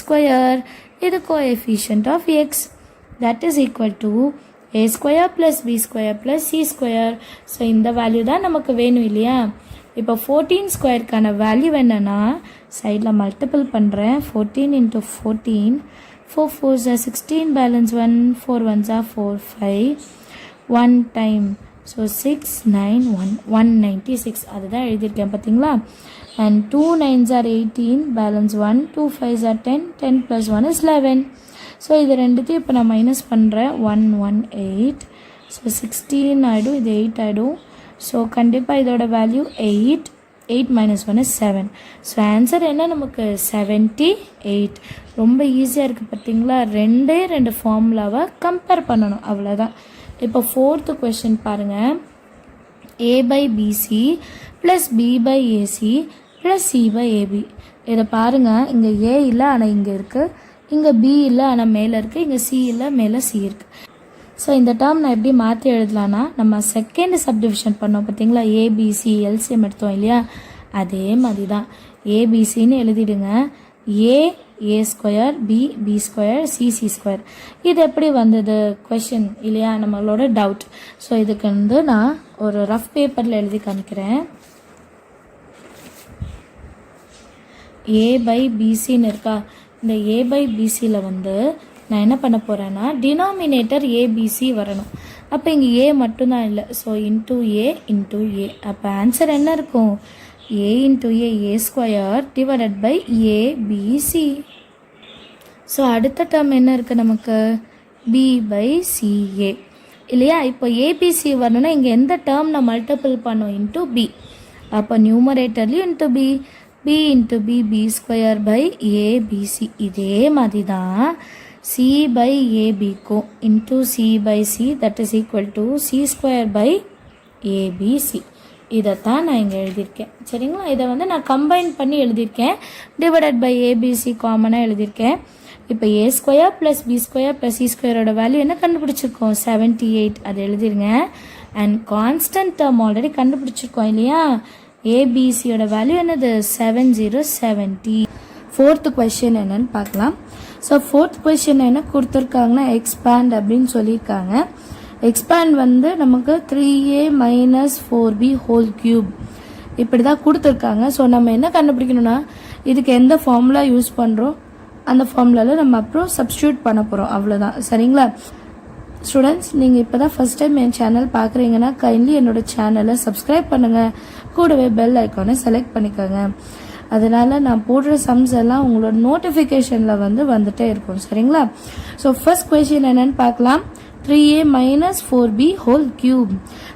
இது coefficient of x, that is equal to a² + b² + c². So இந்த வேல்யூ தான் நமக்கு வேணும் இல்லையா. இப்போ 14² வேல்யூ என்னன்னா சைடில் மல்டிபிள் பண்ணுறேன். 14 into 14, 4 4s are 16, balance 1, 4 1s are 4 5, 1 time, so 6 9 1 196 அதுதான் எழுதியிருக்கேன் பார்த்தீங்களா. And 2 9s are 18, balance 1, 2 5s are 10, 10 + 1 is 11. So இது ரெண்டுத்தையும் இப்போ நான் மைனஸ் பண்ணுறேன். 1 1 8, ஸோ 16 ஆகிடும், இது 8 ஆகிடும். ஸோ கண்டிப்பாக இதோட வேல்யூ 8 8 - 1 is 7. ஸோ ஆன்சர் என்ன நமக்கு 78. ரொம்ப ஈஸியாக இருக்குது பார்த்தீங்களா. ரெண்டு ஃபார்முலாவை கம்பேர் பண்ணணும், அவ்வளோதான். இப்போ ஃபோர்த்து கொஷின் பாருங்கள், a/bc + b/ac + c/ab. இதை பாருங்கள், இங்கே a இல்லை ஆனால் இங்கே இருக்குது, இங்கே b இல்லை ஆனால் மேலே இருக்குது, இங்கே c இல்லை மேலே c இருக்குது. ஸோ இந்த டேர்ம் நான் எப்படி மாற்றி எழுதலான்னா, நம்ம செகண்ட் சப்டிவிஷன் பண்ணோம் பார்த்தீங்களா ஏபிசி எல்சிஎம் எடுத்தோம் இல்லையா, அதே மாதிரி தான் ஏபிசின்னு எழுதிடுங்க. a² b b², c c². இது எப்படி வந்தது கொஷின் இல்லையா, நம்மளோட டவுட். ஸோ இதுக்கு வந்து நான் ஒரு ரஃப் பேப்பரில் எழுதி காமிக்கிறேன். ஏ பை பிசின்னு இருக்கா. இந்த ஏ பை பிசியில் வந்து நான் என்ன பண்ண போகிறேன்னா டினாமினேட்டர் ஏபிசி வரணும். அப்போ இங்கே ஏ மட்டும்தான் இல்லை. So into a into a. அப்போ ஆன்சர் என்ன இருக்கும்? A into a square divided by abc. So அடுத்த டேர்ம் என்ன இருக்குது நமக்கு? பி பை சிஏ இல்லையா? இப்போ ஏபிசி வரணும்னா இங்கே எந்த டேர்ம் நான் மல்டிபிள் பண்ணோம்? Into b. அப்போ நியூமரேட்டர்லையும் into b, b into b, b square by abc. இதே மாதிரி தான் சி பை ஏபிக்கும் into c by c that is equal to c square by abc. இதைத்தான் நான் இங்கே எழுதியிருக்கேன். சரிங்களா? இதை வந்து நான் கம்பைன் பண்ணி எழுதியிருக்கேன். டிவைடட் பை ஏபிசி காமனாக எழுதியிருக்கேன். இப்போ a square plus b square plus c ஸ்கொயரோட வேல்யூ என்ன கண்டுபிடிச்சிருக்கோம்? 78. அது எழுதிருங்க. அண்ட் கான்ஸ்டன்ட் டேர்ம் ஆல்ரெடி கண்டுபிடிச்சிருக்கோம் இல்லையா? ஏபிசியோட வேல்யூ என்னது? 7070. ஃபோர்த்து கொஸ்டின் என்னன்னு பார்க்கலாம். ஸோ ஃபோர்த் கொஸ்டின் என்ன கொடுத்துருக்காங்கன்னா எக்ஸ்பேண்ட் அப்படின்னு சொல்லியிருக்காங்க. எக்ஸ்பேண்ட் வந்து நமக்கு 3a minus 4b whole cube இப்படி தான் கொடுத்துருக்காங்க. ஸோ நம்ம என்ன கண்டுபிடிக்கணும்னா இதுக்கு எந்த ஃபார்முலா யூஸ் பண்ணுறோம் அந்த ஃபார்முலாவில் நம்ம அப்புறம் சப்ஸ்டியூட் பண்ண போகிறோம். அவ்வளோதான். சரிங்களா ஸ்டூடெண்ட்ஸ்? நீங்கள் இப்போ தான் ஃபஸ்ட் டைம் என் சேனல் பார்க்குறீங்கன்னா கைண்ட்லி என்னோட சேனலை சப்ஸ்கிரைப் பண்ணுங்கள். கூடவே பெல் ஐக்கானை செலக்ட் பண்ணிக்கோங்க. அதனால் நான் போடுற சம்ஸ் எல்லாம் உங்களோட நோட்டிஃபிகேஷனில் வந்துட்டே இருக்கும். சரிங்களா? ஸோ ஃபர்ஸ்ட் கொஸ்டின் என்னன்னு பார்க்கலாம். 3a minus 4b whole cube.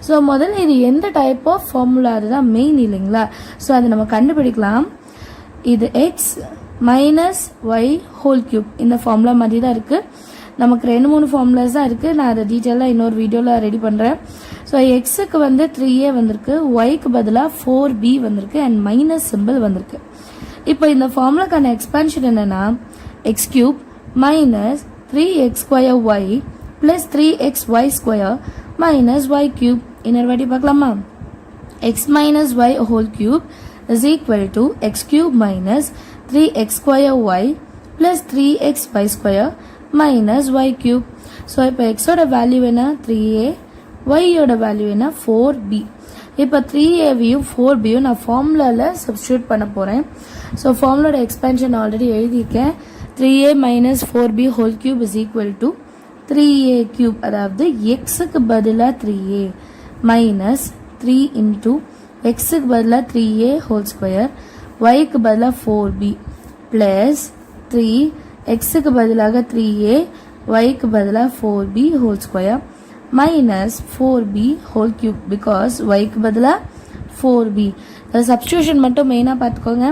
So முதல்ல இது எந்த டைப் ஆஃப் ஃபார்முலா? அதுதான் மெயின் இல்லைங்களா? ஸோ அதை நம்ம கண்டுபிடிக்கலாம். இது x minus y whole cube இந்த ஃபார்முலா மாதிரி தான் இருக்குது. நமக்கு 2-3 ஃபார்முலாஸ் தான் இருக்குது. நான் அதை டீட்டெயிலாக இன்னொரு வீடியோவில் ரெடி பண்ணுறேன். ஸோ எக்ஸுக்கு 3a வந்திருக்கு, ஒய்க்கு பதிலாக 4b வந்திருக்கு அண்ட் மைனஸ் சிம்பிள் வந்திருக்கு. இப்போ இந்த ஃபார்முலாக்கான எக்ஸ்பான்ஷன் என்னன்னா x cube minus 3x square y plus 3xy square minus y cube. இன்னொரு வாட்டி பார்க்கலாமா? X minus y whole cube is equal to X cube minus 3x square y plus 3xy square minus y cube. So இப்போ எக்ஸோட value என்ன? 3a, ஒய்யோட value என்ன? 4b. இப்போ 3aவையும் 4bயும் நான் ஃபார்முலாவில் சப்ஸ்டியூட் பண்ண போகிறேன். ஸோ ஃபார்முலோட எக்ஸ்பென்ஷன் ஆல்ரெடி எழுதியிருக்கேன். 3a minus 4b whole cube is equal to 3a cube. அதாவது எக்ஸுக்கு பதிலாக 3a மைனஸ் 3 இன்டூ எக்ஸுக்கு பதிலாக 3a ஹோல் ஸ்கொயர், ஒய்க்கு பதிலாக 4b பிளஸ் 3 எக்ஸுக்கு பதிலாக 3a, ஒய்க்கு பதிலாக 4b whole square minus 4b whole cube because ஒய்க்கு பதிலாக 4b. சப்ஸ்டியூஷன் மட்டும் மெயினாக பார்த்துக்கோங்க.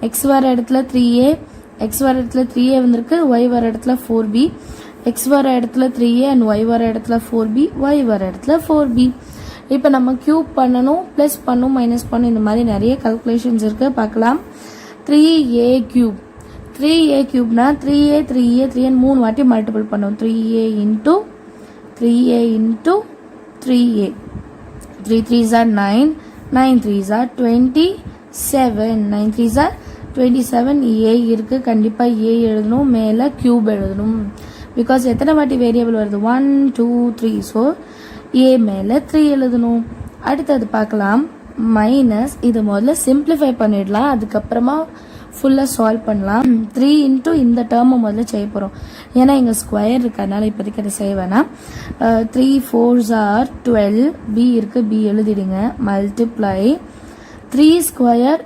எக்ஸ் வர இடத்துல 3a, எக்ஸ் வர இடத்துல 3a வந்திருக்கு, ஒய் வர இடத்துல 4b, எக்ஸ் வர இடத்துல 3a அண்ட் ஒய் வர இடத்துல 4b, ஒய் வர இடத்துல 4b. இப்போ நம்ம கியூப் பண்ணணும், ப்ளஸ் பண்ணணும், மைனஸ் பண்ணணும், இந்த மாதிரி நிறைய கல்குலேஷன்ஸ் இருக்குது. பார்க்கலாம். 3a cube, 3a கியூப்னா 3a 3a 3 3 வாட்டி மல்டிபிள் பண்ணோம். 3a into 3a into 3a, 3 3s are 9, 9 3s are 27, 9 3s are 27. a இருக்கு, கண்டிப்பாக a எழுதணும், மேலே கியூப் எழுதணும். பிகாஸ் எத்தனை வாட்டி வேரியபிள் வருது? 1 2 3. ஸோ a மேலே 3 எழுதணும். அடுத்தது பார்க்கலாம். மைனஸ் இது முதல்ல சிம்பிளிஃபை பண்ணிடலாம், அதுக்கப்புறமா ஃபுல்லாக சால்வ் பண்ணலாம். 3 இன்ட்டு இந்த டேர்மை முதல்ல செய்ய போகிறோம். ஏன்னா இங்கே ஸ்கொயர் இருக்கிறதுனால இப்போதைக்கு அதை செய்ய வேணாம். 3 4s are 12, b இருக்குது, b எழுதிடுங்க. மல்டிப்ளை 3 ஸ்கொயர்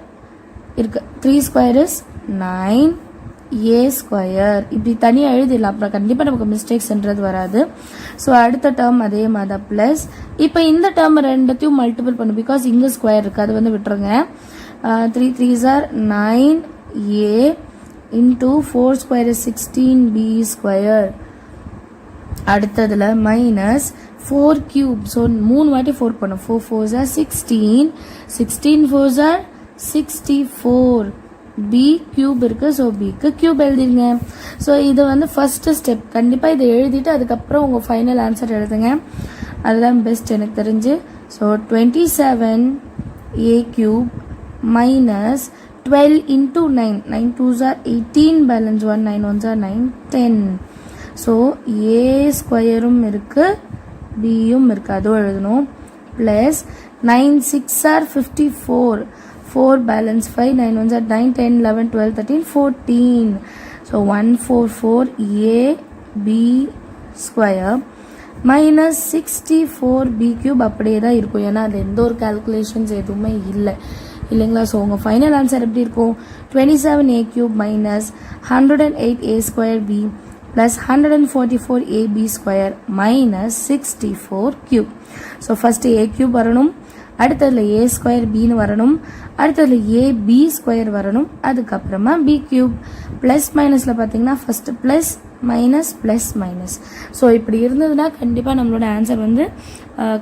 இருக்கு, 3 ஸ்கொயர் இஸ் 9 a ஸ்கொயர். இப்படி தனியாக எழுதிடலாம், அப்புறம் கண்டிப்பாக நமக்கு மிஸ்டேக்ஸ்ன்றது வராது. ஸோ அடுத்த டேர்ம் அதே மாதிரி தான் ப்ளஸ். இப்போ இந்த டேர்ம் ரெண்டுத்தையும் மல்டிபிள் பண்ணும், பிகாஸ் இங்கே ஸ்கொயர் இருக்குது, அது விட்டுருங்க. 3 3s are 9a into 4 square is 16b square. அடுத்ததுல மைனஸ் 4 cube. ஸோ 3 வாட்டி 4 பண்ணும். 4 4s are 16, 16 4s are 64. b cube இருக்கு, ஸோ பிக்கு கியூப் எழுதிருங்க. ஸோ இது ஃபர்ஸ்ட் ஸ்டெப். கண்டிப்பாக இதை எழுதிட்டு அதுக்கப்புறம் உங்கள் ஃபைனல் ஆன்சர் எழுதுங்க, அதுதான் பெஸ்ட் எனக்கு தெரிஞ்சு. So 27a cube minus 12 into 9, 9 2s are 18, balance 1, 9 1s are 9, 10. so a ஸ்கொயரும் இருக்கு, bயும் இருக்கு, அதுவும் எழுதணும். plus 9 6 are 54, 4 balance 5, 9 ones are 9, 10, 11, 12, 13, 14. So 144 AB square minus 64B cube அப்படியே தான் இருக்கும். ஏன்னா அது எந்த ஒரு calculations எதுவுமே இல்லைங்களா. ஸோ உங்கள் ஃபைனல் ஆன்சர் எப்படி இருக்கும்? 27A cube minus 108A square B plus 144AB square minus 64 cube. So first A cube வரணும், அடுத்ததில் A square Bன்னு வரணும், அடுத்ததில் AB square வரணும், அதுக்கப்புறமா B cube. ப்ளஸ் மைனஸில் பார்த்தீங்கன்னா first plus minus plus minus. So இப்படி இருந்ததுன்னா கண்டிப்பாக நம்மளோட ஆன்சர் வந்து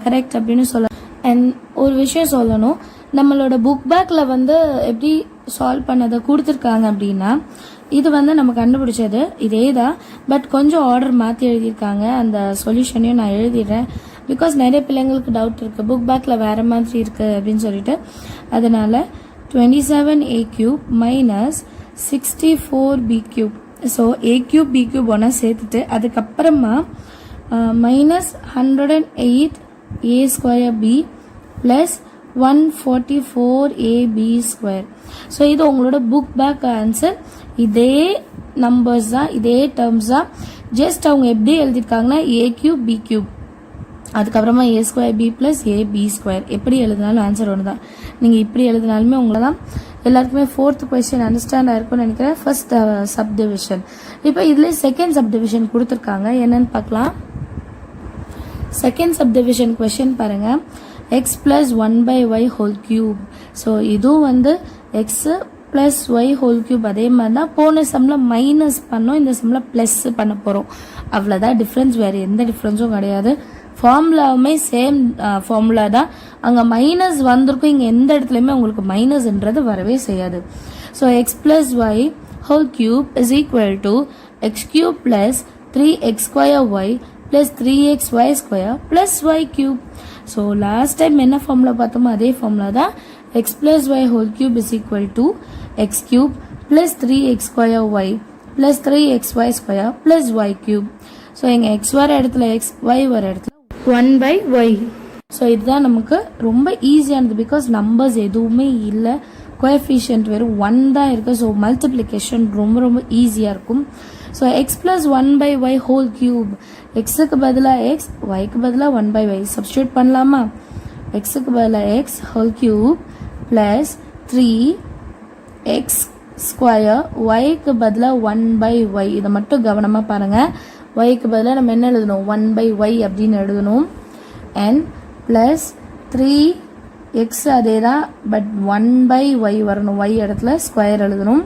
கரெக்ட் அப்படின்னு சொல்லலாம். அண்ட் ஒரு விஷயம் சொல்லணும், நம்மளோட புக் பேக்கில் வந்து எப்படி சால்வ் பண்ணதை கொடுத்துருக்காங்க அப்படின்னா, இது வந்து நம்ம கண்டுபிடிச்சது இதே தான், பட் கொஞ்சம் ஆர்டர் மாற்றி எழுதியிருக்காங்க. அந்த சொல்யூஷனையும் நான் எழுதிடுறேன், பிகாஸ் நிறைய பிள்ளைங்களுக்கு டவுட் இருக்குது புக் பேக்கில் வேறு மாதிரி இருக்குது அப்படின்னு சொல்லிட்டு. அதனால் 27A cube minus 64B cube. So A cube B cube ஒன்றா சேர்த்துட்டு அதுக்கப்புறமா minus 108A square B plus 144AB square. So இது உங்களோட புக் பேக் ஆன்சர். இதே நம்பர்ஸ் தான், இதே டேர்ம்ஸ் தான், ஜஸ்ட் அவங்க எப்படி எழுதியிருக்காங்கன்னா A cube B cube அதுக்கப்புறமா A square B plus AB square எப்படி எழுதினாலும் ஆன்சர் ஒன்று தான். நீங்கள் இப்படி எழுதினாலுமே உங்களை தான் எல்லாருக்குமே 4th கொஸ்டின் அண்டர்ஸ்டாண்ட் ஆயிருக்கும்னு நினைக்கிறேன். First subdivision. இப்போ இதுல செகண்ட் சப்டிவிஷன் கொடுத்துருக்காங்க, என்னன்னு பார்க்கலாம். செகண்ட் சப்டிவிஷன் கொஸ்டின் பாருங்க, x plus 1 by y whole cube. So இதுவும் வந்து x plus y whole cube அதே மாதிரி தான். போன சம்மில் மைனஸ் பண்ணோம், இந்த சம்மில் ப்ளஸ் பண்ண போகிறோம். அவ்வளோதான் டிஃப்ரென்ஸ், வேறு எந்த டிஃப்ரென்ஸும் கிடையாது. ஃபார்முலாவுமே சேம் ஃபார்முலா தான். அங்கே மைனஸ் வந்திருக்கும், இங்கே எந்த இடத்துலையுமே உங்களுக்கு மைனஸ்ன்றது வரவே செய்யாது. So x plus y whole cube is equal to X cube plus 3x square y plus 3xy square plus y cube. So last time என்ன ஃபார்முலா பார்த்தோமோ அதே ஃபார்முலா தான். X plus y whole cube is equal to X cube plus 3x square y plus 3xy square plus y cube. So எங்கள் x வர இடத்துல X, Y வர இடத்துல 1 by y. So இதுதான் நமக்கு ரொம்ப ஈஸியானது, பிகாஸ் நம்பர்ஸ் எதுவுமே இல்லை, கோஎஃபிஷியன்ட் வெறும் 1 தான் இருக்குது. ஸோ மல்டிப்ளிகேஷன் ரொம்ப ரொம்ப ஈஸியாக இருக்கும். So x plus 1 by y whole cube, எக்ஸுக்கு பதிலாக எக்ஸ், ஒய்க்கு பதிலாக 1 by y சப்ஸ்டியூட் பண்ணலாமா? எக்ஸுக்கு பதிலாக x whole cube plus 3x square, ஒய்க்கு பதிலாக 1 by y. இதை மட்டும் கவனமாக பாருங்கள். ஒய்க்கு பதிலாக நம்ம என்ன எழுதணும்? 1 by y அப்படின்னு எழுதணும். அண்ட் ப்ளஸ் 3x அதே தான், பட் 1 by y வரணும். y இடத்துல ஸ்கொயர் எழுதணும்.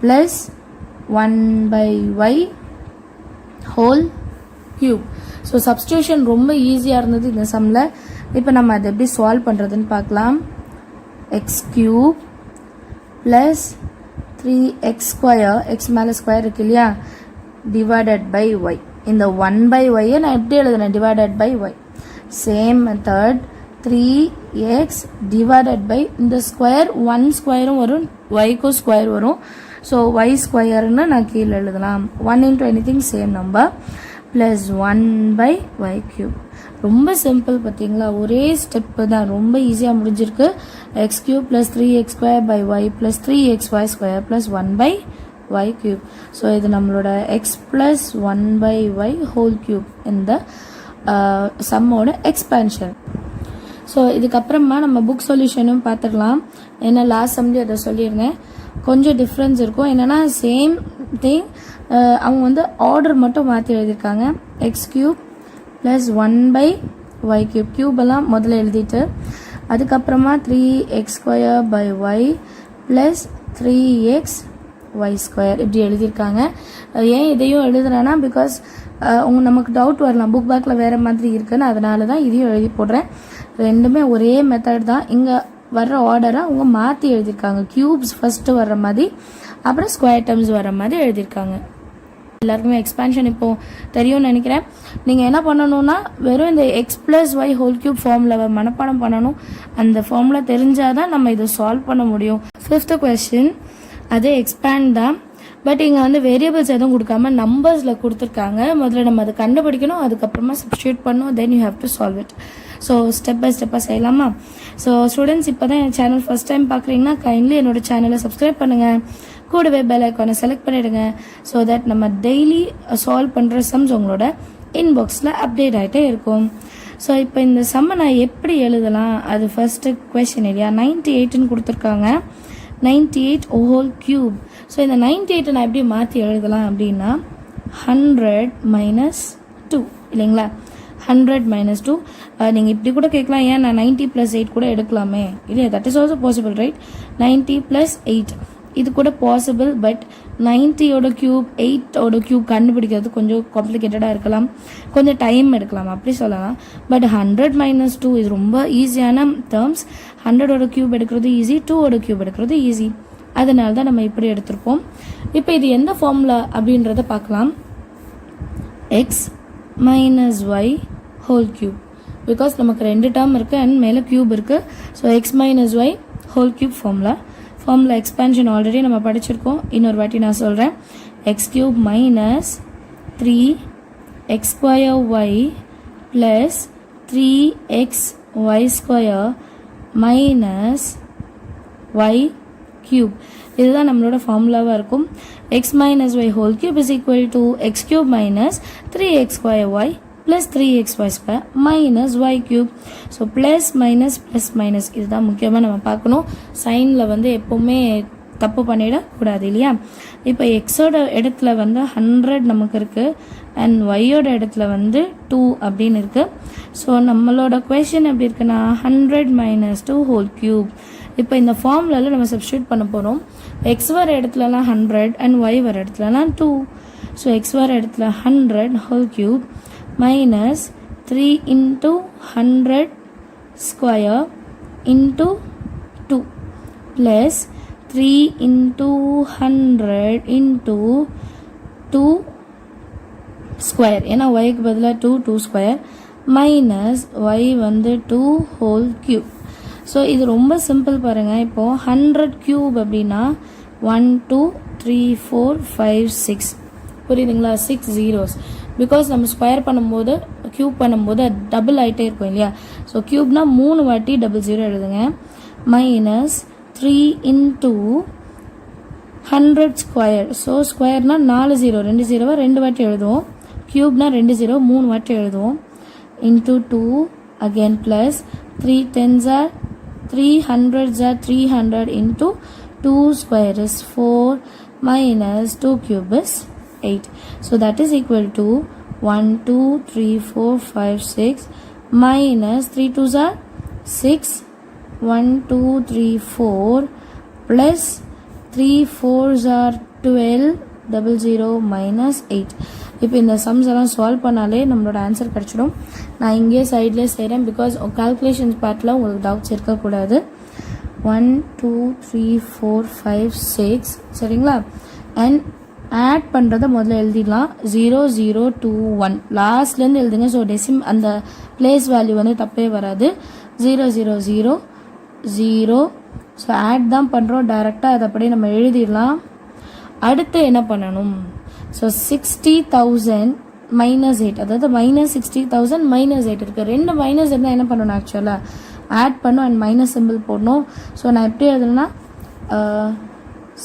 Plus 1 by y whole cube. So substitution ரொம்ப ஈஸியாக இருந்தது இந்த சம்மில். இப்போ நம்ம அதை எப்படி சால்வ் பண்ணுறதுன்னு பார்க்கலாம். X cube plus 3x square, X மேலே ஸ்கொயர் இருக்கு இல்லையா, டிவைடட் பை ஒய். இந்த 1 by y நான் எப்படி எழுதுனேன்? Divided by y. Same method 3x divided by இந்த ஸ்கொயர், 1 ஸ்கொயரும் வரும், ஒய்க்கும் ஸ்கொயர் வரும். ஸோ ஒய் ஸ்கொயர்னு நான் கீழே எழுதலாம். 1 into anything same number plus 1 by y கியூப். ரொம்ப சிம்பிள் பார்த்தீங்களா, ஒரே ஸ்டெப்பு தான், ரொம்ப ஈஸியாக முடிஞ்சிருக்கு. X cube plus 3x square by y plus 3xy square plus 1 by y cube. So இது நம்மளோட x plus 1 by y whole cube இந்த சம்மோட எக்ஸ்பேன்ஷன். ஸோ இதுக்கப்புறமா நம்ம புக் சொல்யூஷனும் பார்த்துக்கலாம். ஏன்னா லாஸ்ட் சம்லேயே அதை சொல்லியிருந்தேன், கொஞ்சம் டிஃப்ரென்ஸ் இருக்கும். என்னென்னா சேம் திங், அவங்க வந்து ஆர்டர் மட்டும் மாற்றி எழுதியிருக்காங்க. X cube plus 1 by y cube, கியூபெல்லாம் முதல்ல எழுதிட்டு அதுக்கப்புறமா 3x square by y plus 3x y square இப்படி எழுதியிருக்காங்க. ஏன் இதையும் எழுதுறேன்னா, பிகாஸ் நமக்கு டவுட் வரலாம் புக் பேக்கில் வேறு மாதிரி இருக்குன்னு, அதனால தான் இதையும் எழுதி போடுறேன். ரெண்டுமே ஒரே மெத்தட் தான். இங்கே வர்ற ஆர்டரை அவங்க மாற்றி எழுதியிருக்காங்க. கியூப்ஸ் ஃபஸ்ட்டு வர்ற மாதிரி, அப்புறம் ஸ்கொயர் டேர்ம்ஸ் வர்ற மாதிரி எழுதியிருக்காங்க. எல்லாருக்குமே எக்ஸ்பேன்ஷன் இப்போது தெரியும்னு நினைக்கிறேன். நீங்கள் என்ன பண்ணணும்னா, வெறும் இந்த x plus y whole cube ஃபார்முலாவை மனப்பாடம் பண்ணணும். அந்த ஃபார்முலா தெரிஞ்சால் தான் நம்ம இதை சால்வ் பண்ண முடியும். 5th கொஸ்டின் அதே எக்ஸ்பேண்ட் தான், பட் இங்கே வந்து வேரியபிள்ஸ் எதுவும் கொடுக்காம நம்பர்ஸில் கொடுத்துருக்காங்க. முதல்ல நம்ம அதை கண்டுபிடிக்கணும், அதுக்கப்புறமா சப்ஸ்டியூட் பண்ணணும், then you have to solve it. So step by ஸ்டெப்பாக செய்யலாமா? ஸோ ஸ்டூடெண்ட்ஸ் இப்போ தான் என் சேனல் ஃபஸ்ட் டைம் பார்க்குறீங்கன்னா கைண்ட்லி என்னோட சேனலை சப்ஸ்கிரைப் பண்ணுங்கள், கூடவே பெல் ஐக்கானை செலக்ட் பண்ணிவிடுங்க. ஸோ தட் நம்ம டெய்லி சால்வ் பண்ணுற சம்ஸ் உங்களோட இன்பாக்ஸில் அப்டேட் ஆகிட்டே இருக்கும். ஸோ இப்போ இந்த சம்மை நான் எப்படி எழுதலாம்? அது ஃபர்ஸ்ட்டு கொஸ்டின் இல்லையா, 98ன்னு கொடுத்துருக்காங்க. 98 ஹோல் கியூப். ஸோ இந்த 98 நான் எப்படி மாற்றி எழுதலாம் அப்படின்னா 100 - 2 இல்லைங்களா? 100 - 2. நீங்கள் இப்படி கூட கேட்கலாம், ஏன் நான் 90 + 8 கூட எடுக்கலாமே இல்லையா? That is also possible, right? 90 + 8 இது கூட பாசிபிள். பட் 90ோட கியூப் 8ஓட கியூப் கண்டுபிடிக்கிறது கொஞ்சம் காம்ப்ளிகேட்டடாக இருக்கலாம், கொஞ்சம் டைம் எடுக்கலாம், அப்படி சொல்லலாம். பட் 100 - 2 இது ரொம்ப ஈஸியான டேர்ம்ஸ். 100ஓட கியூப் எடுக்கிறது ஈஸி, 2ஓட கியூப் எடுக்கிறது ஈஸி. அதனால தான் நம்ம இப்படி எடுத்திருப்போம். இப்போ இது எந்த ஃபார்முலா அப்படின்றத பார்க்கலாம். x - y whole cube. Because நமக்கு 2 டேர்ம் இருக்குது அண்ட் மேலே கியூப் இருக்குது. So x - y whole cube formula expansion already நம்ம படிச்சிருக்கோம். இன்னொரு வாட்டி நான் சொல்கிறேன். x³ - 3x² y + 3xy² - y³ இதுதான் நம்மளோட ஃபார்முலாவாக இருக்கும். x - y whole cube is equal to x³ - 3x² + 3xy² - y³. So plus minus இதுதான் முக்கியமாக நம்ம பார்க்கணும். சைனில் வந்து எப்போவுமே தப்பு பண்ணிடக்கூடாது இல்லையா? இப்போ எக்ஸோட இடத்துல வந்து 100 நமக்கு இருக்குது அண்ட் ஒய்யோட இடத்துல வந்து 2 அப்படின்னு இருக்குது. ஸோ நம்மளோட கொஷின் எப்படி இருக்குன்னா 100 - 2 ஹோல் கியூப். இப்போ இந்த ஃபார்முலாவில் நம்ம சப்ஸ்டியூட் பண்ண போகிறோம். எக்ஸ் வர இடத்துலலாம் 100 அண்ட் ஒய் வர இடத்துலலாம் 2. ஸோ எக்ஸ் வர இடத்துல 100 whole cube minus 3 into 100 square into 2 plus 3 into 100 into 2 square. ஏன்னா yக்கு பதிலாக 2 square minus y வந்து 2 whole cube. ஸோ இது ரொம்ப சிம்பிள் பாருங்கள். இப்போது 100 cube அப்படின்னா 1 2 3 4 5 6 புரியுதுங்களா? 6 zeros. பிகாஸ் நம்ம ஸ்கொயர் பண்ணும்போது க்யூப் பண்ணும்போது அது டபுள் ஆகிட்டே இருக்கும் இல்லையா? ஸோ க்யூப்னா 3 வாட்டி 00 எழுதுங்க. Minus 3 into 100 square. ஸோ ஸ்கொயர்னா 4 0 2 0 2 வாட்டி எழுதுவோம். க்யூப்னா 2 0 3 வாட்டி எழுதுவோம். Into 2 again plus 3 10s are 300s are 300 into 2 square is 4 minus 2 cube is 8. So that is equal to 1 2 3 4 5 6 minus 3 2s are 6 1 2 3 4 plus 3 4s are 12 00 minus 8. இப்போ இந்த சம்ஸ் எல்லாம் solve பண்ணாலே நம்மளோட answer கிடச்சிடும். நான் இங்கே சைட்லேயே செய்கிறேன் பிகாஸ் கால்குலேஷன்ஸ் பார்ட்டில் உங்களுக்கு டவுட்ஸ் இருக்கக்கூடாது. 1 2 3 4 5 6 சரிங்களா? அண்ட் ஆட் பண்ணுறதை முதல்ல எழுதிடலாம். 0 0 2 1 லாஸ்ட்லேருந்து எழுதுங்க. ஸோ டெசிம் அந்த பிளேஸ் வேல்யூ வந்து தப்பே வராது. 0 0 0 0. ஸோ ஆட் தான் பண்ணுறோம் டைரெக்டாக, அதை அப்படியே நம்ம எழுதிடலாம். அடுத்து என்ன பண்ணணும்? ஸோ 60,000 minus 8, அதாவது -60,000 minus 8 இருக்குது. 2 மைனஸ் இருந்தால் என்ன பண்ணணும்? ஆக்சுவலாக ஆட் பண்ணும் அண்ட் மைனஸ் சிம்பிள் போடணும். ஸோ நான் எப்படி எழுதுனா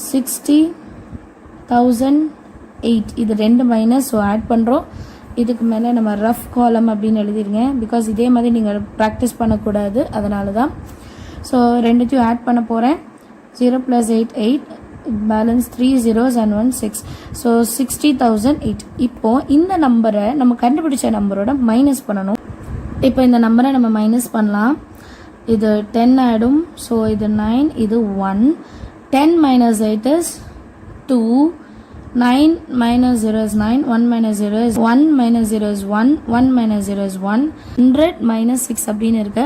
60,008 இது 2 மைனஸ். ஸோ ஆட் பண்ணுறோம். இதுக்கு மேலே நம்ம ரஃப் காலம் அப்படின்னு எழுதிருங்க. பிகாஸ் இதே மாதிரி நீங்கள் ப்ராக்டிஸ் பண்ணக்கூடாது, அதனால தான். ஸோ ரெண்டுத்தையும் ஆட் பண்ண போகிறேன். 0 + 8 8 பேலன்ஸ் 3 zeros and 1 6. ஸோ 60,008. இப்போது இந்த நம்பரை நம்ம கண்டுபிடிச்ச நம்பரோட மைனஸ் பண்ணணும். இப்போ இந்த நம்பரை நம்ம மைனஸ் பண்ணலாம். இது 10 ஆகிடும். ஸோ இது 9, இது 1. 10 minus 8 is 2. 9 minus 0 is 9. 1 minus 0 is 1 minus 0 is 1. 1 minus 0 is 1. 100 minus 6 அப்படின்னு இருக்கு.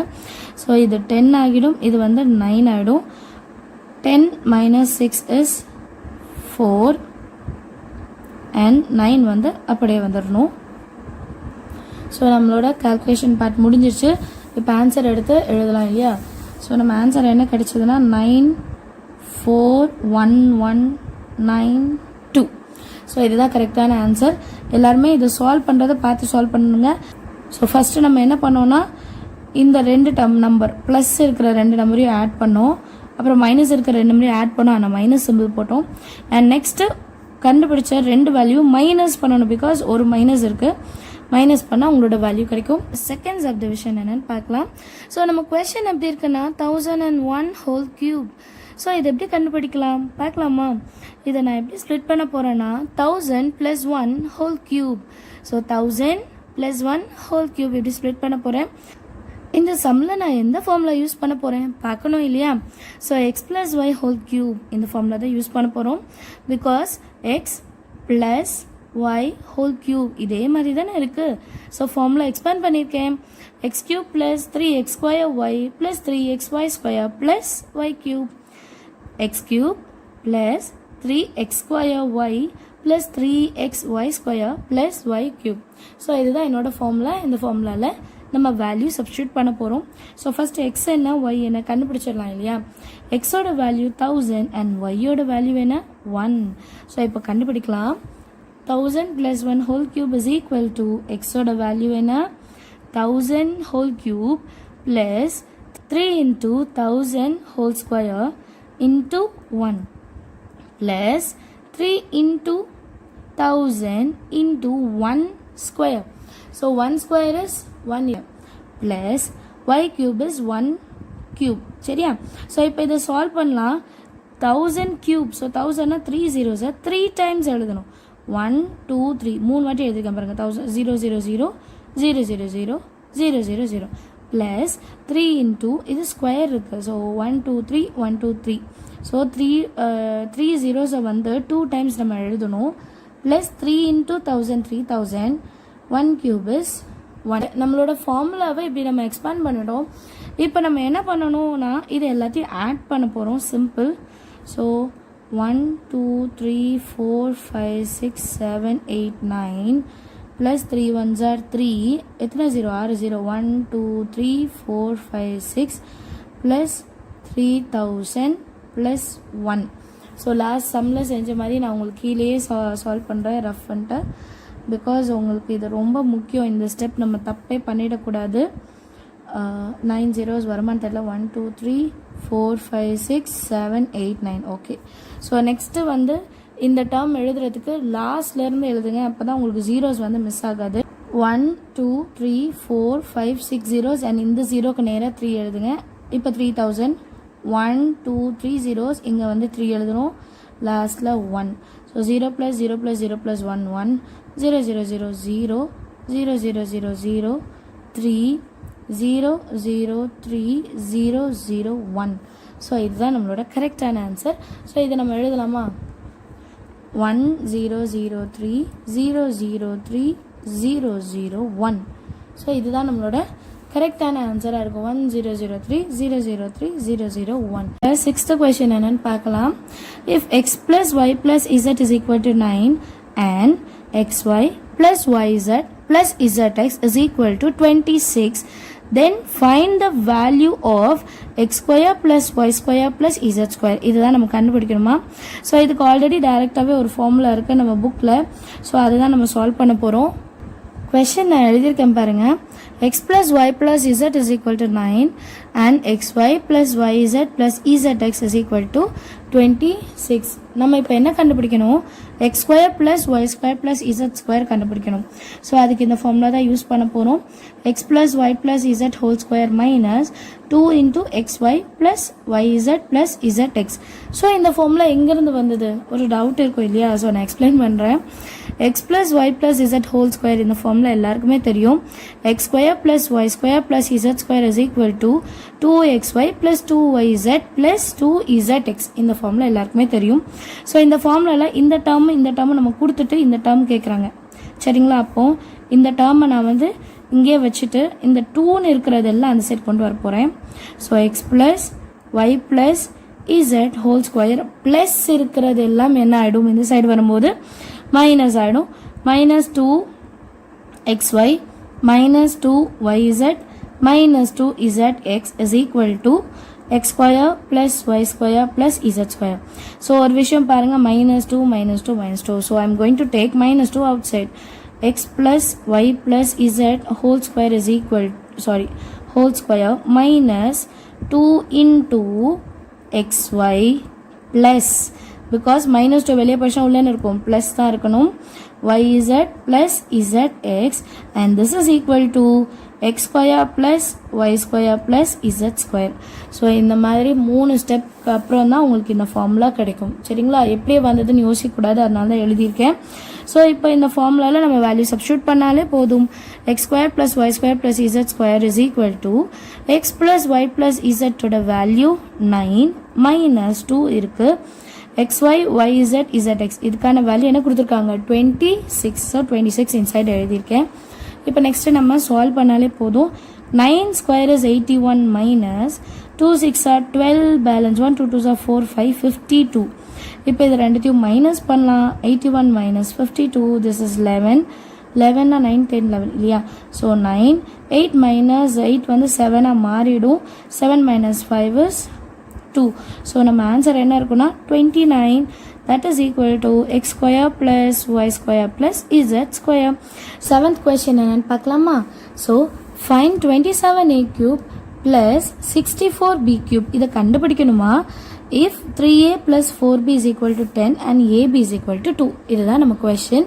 ஸோ இது 10 ஆகிடும். இது வந்து 9 ஆகிடும். 10 minus 6 is 4 and 9 வந்து அப்படியே வந்துடணும். ஸோ நம்மளோட கால்குலேஷன் பார்ட் முடிஞ்சிருச்சு. இப்போ ஆன்சர் எடுத்து எழுதலாம் இல்லையா? ஸோ நம்ம ஆன்சர் என்ன கிடைச்சதுன்னா 941192. ஸோ இதுதான் கரெக்டான ஆன்சர். எல்லாருமே இதை சால்வ் பண்ணுறதை பார்த்து சால்வ் பண்ணுங்க. ஸோ ஃபஸ்ட்டு நம்ம என்ன பண்ணோன்னா இந்த ரெண்டு நம்பர் ப்ளஸ் இருக்கிற ரெண்டு நம்பரையும் ஆட் பண்ணோம், அப்புறம் மைனஸ் இருக்கிற ரெண்டு நம்பரையும் ஆட் பண்ணோம், ஆனால் மைனஸ் சிம்பிள் போட்டோம். அண்ட் நெக்ஸ்ட்டு கண்டுபிடிச்ச ரெண்டு வேல்யூ மைனஸ் பண்ணணும், பிகாஸ் ஒரு மைனஸ் இருக்குது, மைனஸ் பண்ணால் உங்களோட வேல்யூ கிடைக்கும். செகண்ட் சப்டிவிஷன் என்னன்னு பார்க்கலாம். ஸோ நம்ம கொஸ்டின் எப்படி இருக்குன்னா 1001 ஹோல் கியூப். ஸோ இதை எப்படி கண்டுபிடிக்கலாம் பார்க்கலாமா? இதை நான் எப்படி ஸ்ப்ளிட் பண்ண போகிறேன்னா 1000 + 1 whole cube. So 1000 + 1 whole cube எப்படி ஸ்ப்ளிட் பண்ண போகிறேன். இந்த சம்மில் நான் எந்த ஃபார்மில் யூஸ் பண்ண போகிறேன் பார்க்கணும் இல்லையா? So X + y whole cube இந்த ஃபார்மில் தான் யூஸ் பண்ண போகிறோம். Because X + y whole cube இதே மாதிரி தானே இருக்குது. ஸோ ஃபார்முலா எக்ஸ்பேண்ட் பண்ணியிருக்கேன். x³ + 3x² y + 3xy² + y³ x³ + 3x² y + 3xy² + y³. So இதுதான் என்னோட ஃபார்முலா. இந்த ஃபார்முலாவில் நம்ம வேல்யூ சப்ஸ்டியூட் பண்ண போகிறோம். ஸோ ஃபஸ்ட் எக்ஸ் என்ன ஒய் என்ன கண்டுபிடிச்சிடலாம் இல்லையா? எக்ஸோட வேல்யூ 1000 அண்ட் ஒய்யோட வேல்யூ என்ன 1. ஸோ இப்போ கண்டுபிடிக்கலாம். 1000 + 1 whole cube is equal to எக்ஸோட வேல்யூ என்ன 1000 whole cube plus 3 × 1000 whole square into 1 plus 3 × 1000 into 1 square. So 1 square is 1 year plus y cube is 1 cube. சரியா? ஸோ இப்போ இதை சால்வ் பண்ணலாம். 1000 கியூப், ஸோ 1000னா 3 zeros 3 டைம்ஸ் எழுதணும். 1 2 3 3 வாட்டி எழுதிருக்கேன் பாருங்க. 1000 0 0 0 0 0 0 0 0 0 ப்ளஸ் 3 இன்ட்டு இது ஸ்கொயர் இருக்குது. ஸோ 1 2 3 1 2 3. ஸோ 3 zeros வந்து 2 டைம்ஸ் நம்ம எழுதணும். Plus 3 × 1000 3000 1 cube is 1. நம்மளோட ஃபார்முலாவை இப்படி நம்ம எக்ஸ்பேண்ட் பண்ணிட்டோம். இப்போ நம்ம என்ன பண்ணணும்னா இது எல்லாத்தையும் ஆட் பண்ண போகிறோம். Simple. So 1 2 3 4 5 6 7 8 9 plus 3 1s are 3. எத்தனை 0? 6 0. 1 2 3 4 5 6 ப்ளஸ் 3000 ப்ளஸ் 1. ஸோ லாஸ்ட் சம்மில் செஞ்ச மாதிரி நான் உங்களுக்கு கீழேயே சால்வ் பண்ணுறேன் ரஃப் பண்ணிட்டு. பிகாஸ் உங்களுக்கு இது ரொம்ப முக்கியம். இந்த ஸ்டெப் நம்ம தப்பே பண்ணிடக்கூடாது. 9 zeros வருமானு தெரியல. 1 2 3 4 5 6 7 8 9. ஓகே. ஸோ நெக்ஸ்ட்டு வந்து இந்த டேர்ம் எழுதுறதுக்கு லாஸ்ட்லேருந்து எழுதுங்க. அப்போ தான் உங்களுக்கு ஜீரோஸ் வந்து மிஸ் ஆகாது. 1 2 3 4 5 6 zeros அண்ட் இந்த ஜீரோக்கு நேராக 3 எழுதுங்க. இப்போ 3000 1 2 3 zeros இங்கே வந்து 3 எழுதணும். லாஸ்ட்டில் 1. ஸோ 0 + 0 + 0 + 1 1 0 0 0 0 0 0 0 0 3 0 0 3 0 0 1. ஸோ இதுதான் நம்மளோட கரெக்டான ஆன்சர். ஸோ இதை நம்ம எழுதலாமா? 1 0 0 3 0 0 3 0 0 1. ஸோ இதுதான் நம்மளோட கரெக்டான ஆன்சராக இருக்கும். 1 0 0 3 0 0 3 0 0 1. சிக்ஸ்த்து கொஸ்டின் என்னன்னு பார்க்கலாம். If X plus y plus z is equal to 9 and xy plus yz plus zx is equal to 26, then find the value of x square plus y square plus z square. இதுதான் நம்ம கண்டுபிடிக்கணுமா? So இதுக்கு already டைரெக்டாகவே ஒரு formula இருக்குது நம்ம புக்கில். So அதுதான் நம்ம சால்வ் பண்ண போகிறோம். கொஷின் நான் எழுதியிருக்கேன் பாருங்கள். x plus y plus z is equal to 9 and xy plus yz plus zx is equal to 26. நம்ம இப்போ என்ன கண்டுபிடிக்கணும்? x square plus y square plus z square கண்டுபிடிக்கணும். ஸோ அதுக்கு இந்த ஃபார்முலா தான் யூஸ் பண்ண போகிறோம். x plus y plus z whole square minus 2 into xy plus yz plus zx. So இந்த ஃபார்முலா எங்கேருந்து வந்தது? ஒரு டவுட் இருக்கும் இல்லையா? ஸோ நான் எக்ஸ்பிளைன் பண்ணுறேன். x plus y plus z whole square இந்த ஃபார்முலா எல்லாருக்குமே தெரியும். x square plus y square plus z square is equal to 2xy plus 2yz plus 2zx. இந்த ஃபார்முலா எல்லாருக்குமே தெரியும். ஸோ இந்த ஃபார்முலாவில் இந்த டேர்ம் நம்ம கொடுத்துட்டு இந்த டேர்ம் கேட்குறாங்க. சரிங்களா? அப்போ இந்த டேர்மை நான் வந்து இங்கே வச்சுட்டு இந்த 2ன்னு இருக்கிறதெல்லாம் அந்த சைட் கொண்டு வர போகிறேன். So x plus y plus z whole square plus இருக்கிறது எல்லாம் என்ன ஆகிடும்? இந்த சைடு வரும்போது மைனஸ் ஆகிடும். -2 xy minus 2yz minus 2zx is equal to x square plus y square plus z square. So ஒரு விஷயம் பாருங்க, -2 -2 -2. So I'm going to take -2 outside. X plus y plus z whole square is equal, whole square minus 2 into xy plus, because minus 2 வெளியே போயிடுச்சுனா உள்ளே இருக்கும் plus தான் இருக்கணும், yz plus zx, and this is equal to x square plus y square plus z square. So இந்த மாதிரி 3 step அப்புறம் தான் உங்களுக்கு இந்த ஃபார்முலா கிடைக்கும். சரிங்களா, எப்படி வந்ததுன்னு யோசிக்கக்கூடாது, அதனால தான் எழுதியிருக்கேன். ஸோ இப்போ இந்த ஃபார்முலாவில் நம்ம வேல்யூ சப்ஸ்டியூட் பண்ணாலே போதும். X square plus y square plus z square is equal to x plus y plus இசட்டோட வேல்யூ 9 மைனஸ் 2 இருக்கு, xy yz zx இதுக்கான வேல்யூ என்ன கொடுத்துருக்காங்க 26. ஸோ 26 இன்சைட் எழுதியிருக்கேன். இப்போ நெக்ஸ்ட் நம்ம சால்வ் பண்ணாலே போதும். 9 square is 81 minus 2 6 are 12, balance 1 2 2 are 4 5 52. இப்போ இது ரெண்டுத்தையும் மைனஸ் பண்ணலாம். 81 மைனஸ் 52, திஸ் இஸ் 11. 11 9 10 11 இல்லையா. ஸோ 9 8 மைனஸ் 8 வந்து 7 மாறிடும். 7 மைனஸ் 5 இஸ் 2. ஸோ நம்ம ஆன்சர் என்ன இருக்குன்னா 29. that is equal to x square plus y square plus z square. 7th question என்னன்னு பார்க்கலாமா. So find 27a cube plus 64b cube. இதை கண்டுபிடிக்கணுமா. if 3a plus 4b is equal to 10 and ab is equal to 2. இதுதான் நம்ம question.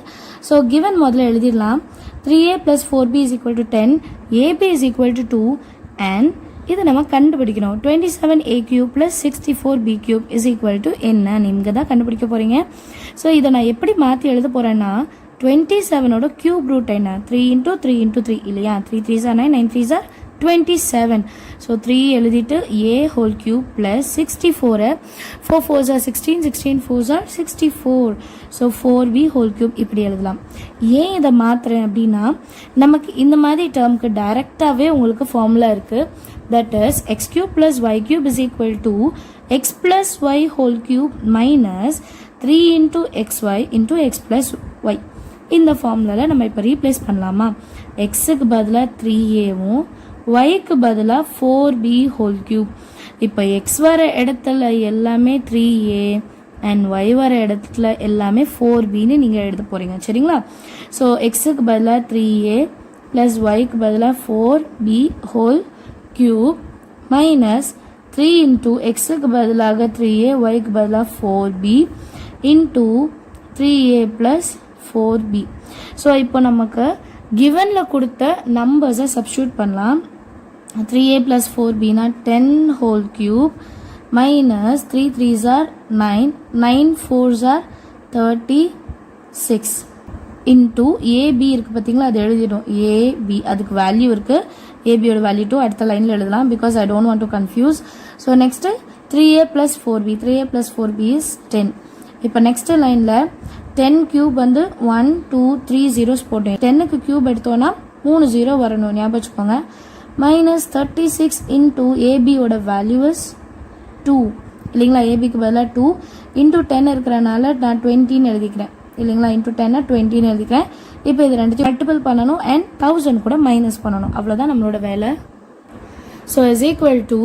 So given முதல்ல எழுதிடலாம். 3a plus 4b is equal to 10, ab is equal to 2, and இது நம்ம கண்டுபிடிக்கணும். 27a cube plus 64b cube is equal to என்ன நீங்கள் தான் கண்டுபிடிக்க போகிறீங்க. ஸோ இதை நான் எப்படி மாற்றி எழுத போகிறேன்னா 27ஓட கியூப் ரூட் என்ன 3 into 3 into 3 இல்லையா. 3 3s are 9, 9 3s are 27. So 3 எழுதிட்டு a whole cube plus 64 4 4s are 16, 16 4s are 64. So 4b whole cube இப்படி எழுதலாம். ஏன் இதை மாற்றுறேன் அப்படின்னா நமக்கு இந்த மாதிரி டேர்முக்கு டைரெக்டாகவே உங்களுக்கு ஃபார்முலா இருக்குது. that is x cube plus y cube is equal to x plus y whole cube minus 3 into xy into x plus y. இந்த ஃபார்முலாவில் நம்ம இப்போ ரீப்ளேஸ் பண்ணலாமா. எக்ஸுக்கு பதிலாக 3aவும் yக்கு பதிலாக 4b whole cube. இப்போ x வர இடத்துல எல்லாமே 3a and y வர இடத்துல எல்லாமே 4bன்னு நீங்கள் எழுத போகிறீங்க. சரிங்களா. ஸோ எக்ஸுக்கு பதிலாக 3a plus yக்கு பதிலாக 4b whole cube minus 3 into xக்கு பதிலாக 3a yக்கு பதிலாக 4b into 3a plus 4b. So இப்போ நமக்கு கிவனில் கொடுத்த நம்பர்ஸை சப்ஸ்டியூட் பண்ணலாம். 3a plus 4b னா 10 whole cube minus 3 3s are 9, 9 4s are 36 into ab இருக்கு பார்த்தீங்களா, அது எழுதிடும் ab, அதுக்கு வேல்யூ இருக்குது. ஏபியோட வேல்யூ 2 அடுத்த லைனில் எழுதலாம் because I don't want to confuse. So next 3a plus 4b, 3a plus 4b is 10. இப்போ நெக்ஸ்ட் லைனில் 10 கியூப் வந்து 1 2 3 zeros போட்டேன். 10க்கு கியூப் எடுத்தோன்னா 3 0 வரணும், ஞாபகம் வச்சுக்கோங்க. மைனஸ் 36 இன்டூ ஏபியோட வேல்யூ இஸ் 2 இல்லைங்களா. ஏபிக்கு பதிலாக 2 இன்டூ 10 இருக்கிறனால நான் 20ன்னு எழுதிக்கிறேன் இல்லைங்களா. இன்டூ 10 20ன்னு எழுதிக்கிறேன். இப்போ இது ரெண்டுத்தையும் மல்டிபிள் பண்ணணும் அண்ட் 1000 கூட மைனஸ் பண்ணணும். அவ்வளோதான் நம்மளோட வேலை. ஸோ இஸ் ஈக்குவல் டு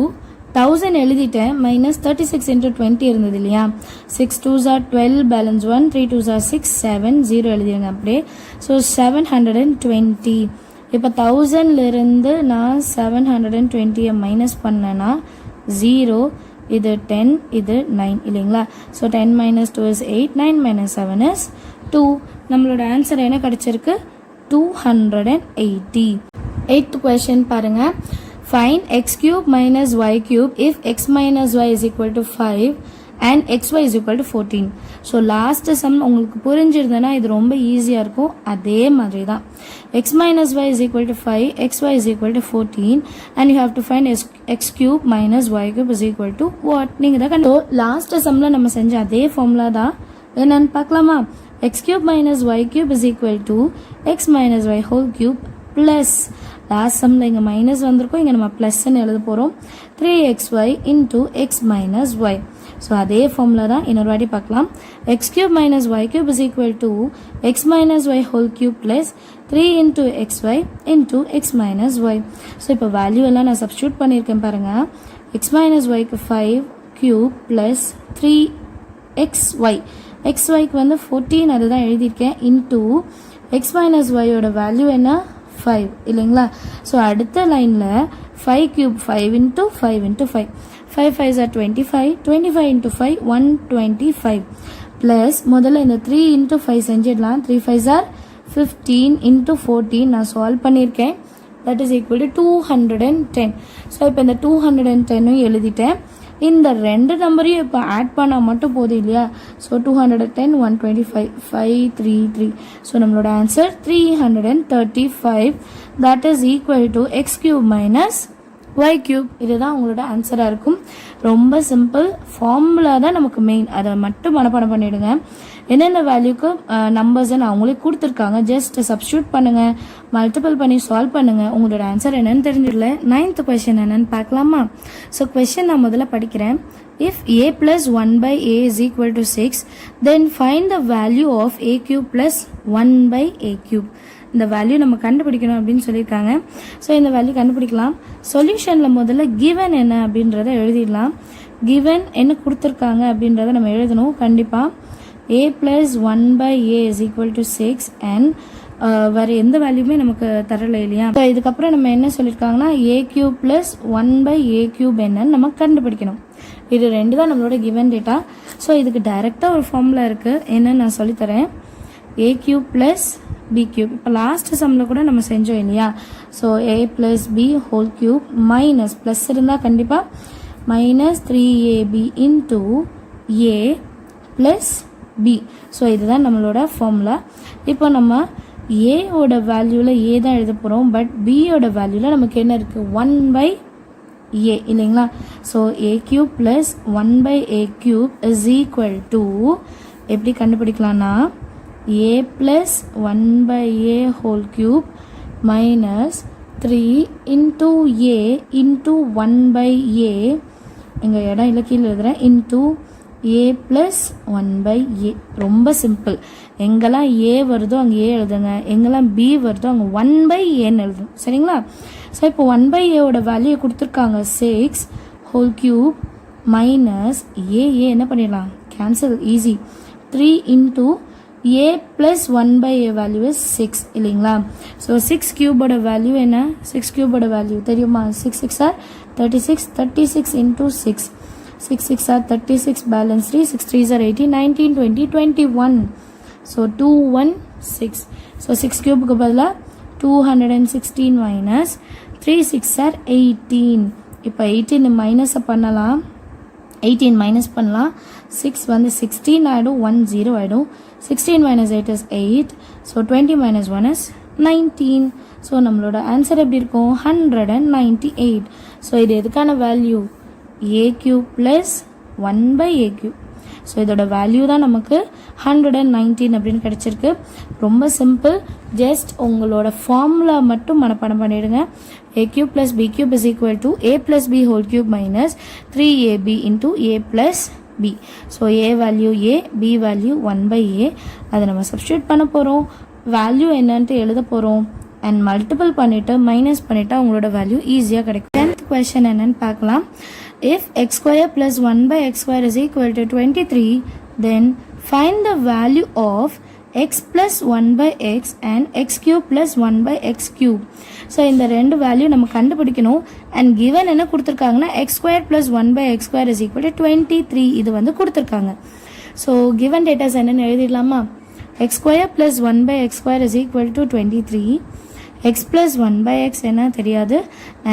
1000 எழுதிட்டேன், மைனஸ் 36 இன்டூ 20 இருந்தது இல்லையா. 6 2s are 12, balance 1 3 2s are 6 7 0 எழுதிடுங்க அப்படியே. ஸோ 720. இப்போ 1000லிருந்து நான் 720 மைனஸ் பண்ணேன்னா 0, இது 10 இது 9 இல்லைங்களா. So 10 minus 2 is 8, 9 minus 7 is 2. நம்மளோட ஆன்சர் என்ன கிடைச்சிருக்கு 280. 8th question பாருங்க. Find x cube minus y cube if x minus y is equal to 5 and xy is equal to 14. So last some உங்களுக்கு புரிஞ்சிருந்தேன்னா இது ரொம்ப ஈஸியாக இருக்கும். அதே மாதிரி தான் x minus y is equal to 5, xy is equal to 14 and you have to find x cube minus y cube is equal to what. நீங்கள் தான் கண்டு லாஸ்ட் சம்மில் நம்ம செஞ்ச அதே ஃபார்முலா தான் என்னன்னு பார்க்கலாமா. x cube minus y cube is equal to x minus y whole cube plus last சம்மில் இங்கே மைனஸ் வந்திருக்கும், இங்கே நம்ம ப்ளஸ்ன்னு எழுத போகிறோம் 3xy into x minus y. So அதே ஃபார்முலா தான் இன்னொரு வாட்டி பார்க்கலாம். x cube minus y cube is equal to x minus y whole cube plus 3 into xy into x minus y. So இப்போ வேல்யூ எல்லாம் நான் சப்ஸ்டியூட் பண்ணியிருக்கேன் பாருங்கள். x minus yக்கு 5 cube plus 3xy, xyக்கு வந்து 14 அதுதான் எழுதியிருக்கேன் into x minus yயோட வேல்யூ என்ன 5 இல்லைங்களா. ஸோ அடுத்த லைனில் 5 cube 5 into 5 into 5. 5 5s are 25. 25 into 5 125 plus முதல்ல இந்த 3 into 5 செஞ்சிடலாம். 3 5s are 15 into 14 நான் சால்வ் பண்ணியிருக்கேன். that is equal to 210. So இப்போ இந்த 210 எழுதிட்டேன். இந்த ரெண்டு நம்பரையும் இப்போ ஆட் பண்ணால் மட்டும் போதும் இல்லையா? ஸோ 210 125 533. ஸோ நம்மளோட answer 335. that is equal to x cube minus y cube. இதுதான் உங்களோட ஆன்சராக இருக்கும். ரொம்ப சிம்பிள். ஃபார்முலா தான் நமக்கு மெயின். அதை மட்டும் மனப்பாடம் பண்ணிவிடுங்க. என்னென்ன வேல்யூக்கு நம்பர்ஸ்ன்னு அவங்களே கொடுத்துருக்காங்க. ஜஸ்ட் சப்ஸ்டியூட் பண்ணுங்கள், மல்டிபிள் பண்ணி சால்வ் பண்ணுங்கள். உங்களோட ஆன்சர் என்னன்னு தெரிஞ்சிடல. 9th கொஸ்டின் என்னன்னு பார்க்கலாமா? ஸோ கொஸ்டின் நான் முதல்ல படிக்கிறேன். If a plus 1 by a is equal to 6, then find the value of a cube plus 1 by a cube. இந்த வேல்யூ நம்ம கண்டுபிடிக்கணும் அப்படின்னு சொல்லியிருக்காங்க. ஸோ இந்த வேல்யூ கண்டுபிடிக்கலாம். சொல்யூஷனில் முதல்ல கிவன் என்ன அப்படின்றத எழுதிடலாம். கிவன் என்ன கொடுத்துருக்காங்க அப்படின்றத நம்ம எழுதணும் கண்டிப்பாக. a plus 1 by a is equal to 6 and வேறு எந்த வேல்யூமே நமக்கு தரல இல்லையா? ஸோ இதுக்கப்புறம் நம்ம என்ன சொல்லியிருக்காங்கன்னா a cube plus 1 by a cube என்னன்னு நம்ம கண்டுபிடிக்கணும். இது ரெண்டு தான் நம்மளோட கிவன் டேட்டா. ஸோ இதுக்கு டைரெக்டாக ஒரு ஃபார்முலா இருக்குது. என்னன்னு நான் சொல்லித்தரேன். a cube plus b cube. இப்போ லாஸ்ட் சம்மில் கூட நம்ம செஞ்சோம் இல்லையா? So a plus b whole cube minus plus இருந்தால் கண்டிப்பாக minus 3ab into a plus b. So இதுதான் நம்மளோட ஃபார்முலா. இப்போ நம்ம ஏவோட வேல்யூவில் ஏ தான் எழுத போகிறோம். பட் பியோட வேல்யூவில் நமக்கு என்ன இருக்குது? 1 by a இல்லைங்களா? So a cube plus 1 by a cube is equal to எப்படி கண்டுபிடிக்கலாம்னா a plus 1 by a whole cube minus 3 into a into 1 by a, எங்கள் இடம் இல்லை கீழே எழுதுகிறேன், into a plus 1 by a. ரொம்ப சிம்பிள். எங்கெல்லாம் a வருதோ அங்கே a எழுதுங்க, எங்கெல்லாம் b வருதோ அங்கே 1 by aன்னு எழுதும். சரிங்களா? ஸோ இப்போ 1 by a ஓட வேல்யூ கொடுத்துருக்காங்க 6 whole cube மைனஸ் a என்ன பண்ணிடலாம்? Cancel, easy. 3 into a plus 1 by a value is 6 இல்லைங்களா? ஸோ 6 கியூபோட வேல்யூ என்ன? 6 கியூபோட வேல்யூ தெரியுமா? 6 6 R 36. 36 into 6. 6 6 are 36, balance 3, 6 3s are 18, 19, 20, 21. So 216. So 6 cube க்கு பதிலா 216 minus 3 6 are 18. இப்போ 18 மைனஸ் பண்ணலாம். 18 மைனஸ் பண்ணலாம். 6 வந்து 16 ஆகிடும், 1 0 ஆகிடும். 16 minus 8 is 8. So 20 minus 1 is 19. So நம்மளோட ஆன்சர் எப்படி இருக்கும்? 198. ஸோ இது எதுக்கான value? a cube plus 1 by a cube. So இதோட வேல்யூ தான் நமக்கு 119 அப்படின்னு கிடைச்சிருக்கு. ரொம்ப சிம்பிள். ஜஸ்ட் உங்களோட ஃபார்முலா மட்டும் மனப்பாடம் பண்ணிடுங்க. a cube plus b cube is equal to a plus b whole cube minus 3ab into a plus b. So a value a, b value 1 by a. அதை நம்ம சப்ஸ்டியூட் பண்ண போகிறோம். Value என்னன்ட்டு எழுத போகிறோம். அண்ட் மல்டிபிள் பண்ணிவிட்டு minus பண்ணிவிட்டு உங்களோட வேல்யூ ஈஸியாக கிடைக்கும். 10th கொஸ்டின் என்னன்னு பார்க்கலாம். If x square plus 1 by x square is equal to 23, then find the value of x plus 1 by x and x cube plus 1 by x cube. So இந்த ரெண்டு value நம்ம கண்டுபிடிக்கணும். And given என்ன கொடுத்துருக்காங்கன்னா x square plus 1 by x square is equal to 23. இது வந்து கொடுத்துருக்காங்க. So given datas என்னென்னு எழுதிடலாமா? x square plus 1 by x square is equal to 23. x plus 1 by x என்ன தெரியாது.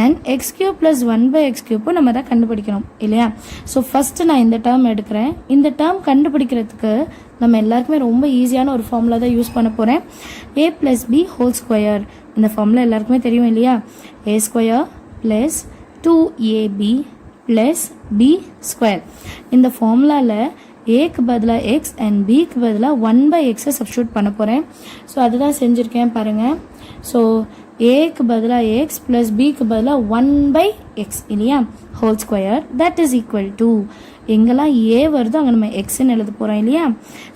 And x cube plus 1 by x cube நம்ம தான் கண்டுபிடிக்கணும் இல்லையா? ஸோ ஃபஸ்ட்டு நான் இந்த டேர்ம் எடுக்கிறேன். இந்த டேர்ம் கண்டுபிடிக்கிறதுக்கு நம்ம எல்லாருக்குமே ரொம்ப ஈஸியான ஒரு ஃபார்முலா தான் யூஸ் பண்ண போகிறேன். a plus b whole square. இந்த ஃபார்முலா எல்லாருக்குமே தெரியும் இல்லையா? a square plus 2ab plus b square. இந்த ஃபார்முலாவில் ஏக்கு பதிலாக எக்ஸ் அண்ட் பிக்கு பதிலாக 1 by எக்ஸை சப்ஸ்டியூட் பண்ண போகிறேன். ஸோ அதுதான் செஞ்சுருக்கேன் பாருங்கள். ஸோ ஏக்கு பதிலாக எக்ஸ் ப்ளஸ் பிக்கு பதிலாக 1 by எக்ஸ் இல்லையா? Whole square that is equal to எங்கெல்லாம் ஏ வருதோ அங்கே நம்ம எக்ஸ்ன்னு எழுத போகிறோம் இல்லையா?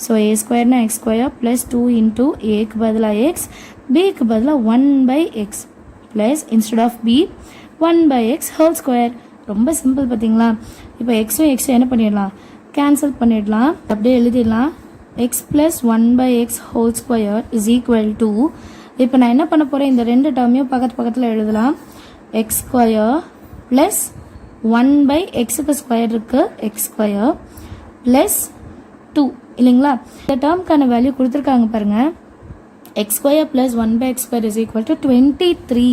ஸோ ஏ ஸ்கொயர்னா எக்ஸ் ஸ்கொயர் ப்ளஸ் 2 into ஏக்கு பதிலாக எக்ஸ், பிக்கு பதிலாக 1 by x plus instead of b 1 by x whole square. ரொம்ப சிம்பிள் பார்த்தீங்களா? இப்போ எக்ஸும் எக்ஸும் என்ன பண்ணிடலாம்? கேன்சல் பண்ணிடலாம். அப்படியே எழுதிடலாம். X plus 1 by x whole square is equal to, இப்போ நான் என்ன பண்ண போகிறேன்? இந்த ரெண்டு டேர்மையும் பக்கத்தில் எழுதலாம். எக்ஸ் ஸ்கொயர் ப்ளஸ் 1 பை எக்ஸுக்கு ஸ்கொயர் இருக்கு எக்ஸ் ஸ்கொயர் ப்ளஸ் 2 இல்லைங்களா. இந்த டேர்முக்கான வேல்யூ கொடுத்துருக்காங்க பாருங்க. X square plus 1 by x square is equal to 23.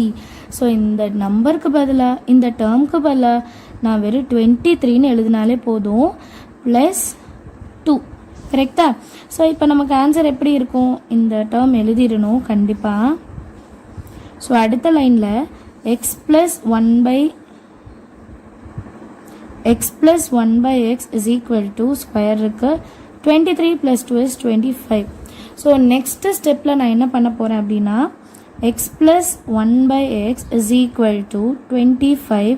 So இந்த நம்பருக்கு பதிலாக இந்த டேர்முக்கு பதிலாக நான் வெறும் 23ன்னு எழுதினாலே போதும் ப்ளஸ் 2 கரெக்டா. ஸோ இப்போ நமக்கு ஆன்சர் எப்படி இருக்கும், இந்த டேர்ம் எழுதிடணும் கண்டிப்பாக. ஸோ அடுத்த லைனில் x plus 1 by x is equal to square இருக்கு 23 ப்ளஸ் 2 இஸ் 25. ஸோ நெக்ஸ்ட் ஸ்டெப்பில் நான் என்ன பண்ண போகிறேன் அப்படின்னா x plus 1 by x is equal to 25.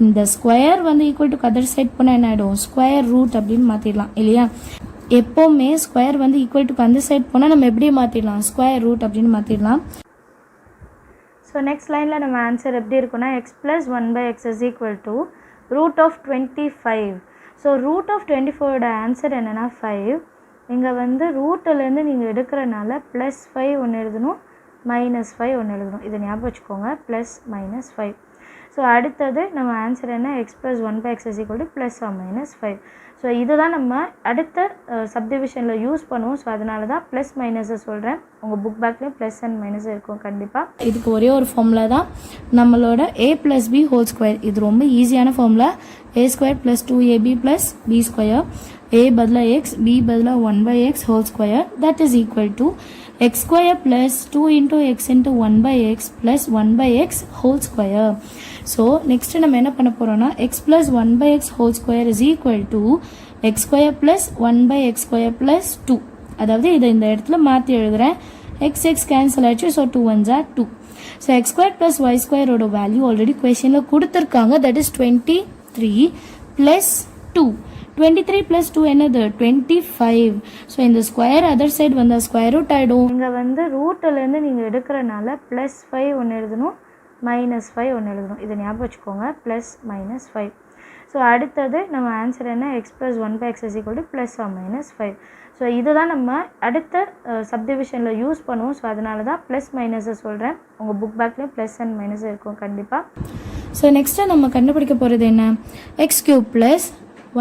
இந்த ஸ்கொயர் வந்து ஈக்குவல் டு அதர் சைட் போனால் என்ன ஆகிடும், ஸ்கொயர் ரூட் அப்படின்னு மாற்றிடலாம் இல்லையா. எப்போவுமே ஸ்கொயர் வந்து ஈக்குவல் டு அந்த சைட் போனால் நம்ம எப்படி மாற்றிடலாம், ஸ்கொயர் ரூட் அப்படின்னு மாற்றிடலாம். ஸோ நெக்ஸ்ட் லைனில் நம்ம ஆன்சர் எப்படி இருக்குன்னா x plus 1 by x is equal to root of 25. So root of 24ஓட ஆன்சர் என்னென்னா 5. இங்கே வந்து ரூட்டிலேருந்து நீங்கள் எடுக்கிறனால ப்ளஸ் 5 ஒன்று எழுதணும் மைனஸ் 5 ஒன்று எழுதணும். இதை ஞாபகம் வச்சுக்கோங்க, ப்ளஸ் மைனஸ் 5. ஸோ அடுத்தது நம்ம ஆன்சர் என்ன, x plus 1 by x is equal to plus or minus 5. So இதுதான் நம்ம அடுத்த சப்டிவிஷனில் யூஸ் பண்ணுவோம். ஸோ அதனால தான் ப்ளஸ் மைனஸை சொல்கிறேன். உங்கள் புக் பேக்லேயும் ப்ளஸ் அண்ட் மைனஸ் இருக்கும் கண்டிப்பாக. இதுக்கு ஒரே ஒரு ஃபார்முலா தான் நம்மளோட a plus b whole square. இது ரொம்ப ஈஸியான formula. a square plus 2ab plus b square, a பதிலாக x, b பதிலாக 1 by x whole square, that is equal to x square plus 2 into x into 1 by x plus 1 by x whole square. So next நம்ம என்ன பண்ண போறோம்னா x plus 1 by x whole square is equal to x square plus 1 by x square plus 2. அதாவது இதை இந்த இடத்துல மாற்றி எழுதுறேன். x cancel ஆச்சு. So 2 1s are 2. So x square plus y square ஓட வேல்யூ ஆல்ரெடி கொஸ்டினில் கொடுத்துருக்காங்க. That is 23 plus 2. 23 plus 2 என்னது 25. ஸோ இந்த ஸ்கொயர் அதர் சைடு வந்தால் ஸ்கொயர் ரூட் ஆகிடும். இங்கே வந்து ரூட்டிலேருந்து நீங்கள் எடுக்கிறனால ப்ளஸ் 5 ஒன்று எழுதணும் மைனஸ் 5 ஒன்று எழுதணும். இதை ஞாபகம் வச்சுக்கோங்க, ப்ளஸ் மைனஸ் 5. ஸோ அடுத்தது நம்ம ஆன்சர் என்ன, x plus 1 by x is equal to plus or minus 5. So இதுதான் நம்ம அடுத்த சப்டிவிஷனில் யூஸ் பண்ணுவோம். ஸோ அதனால தான் ப்ளஸ் மைனஸை சொல்கிறேன். உங்கள் புக் பேக்லேயும் ப்ளஸ் அண்ட் மைனஸ் இருக்கும் கண்டிப்பாக. ஸோ நெக்ஸ்ட்டு நம்ம கண்டுபிடிக்க போகிறது என்ன, X cube plus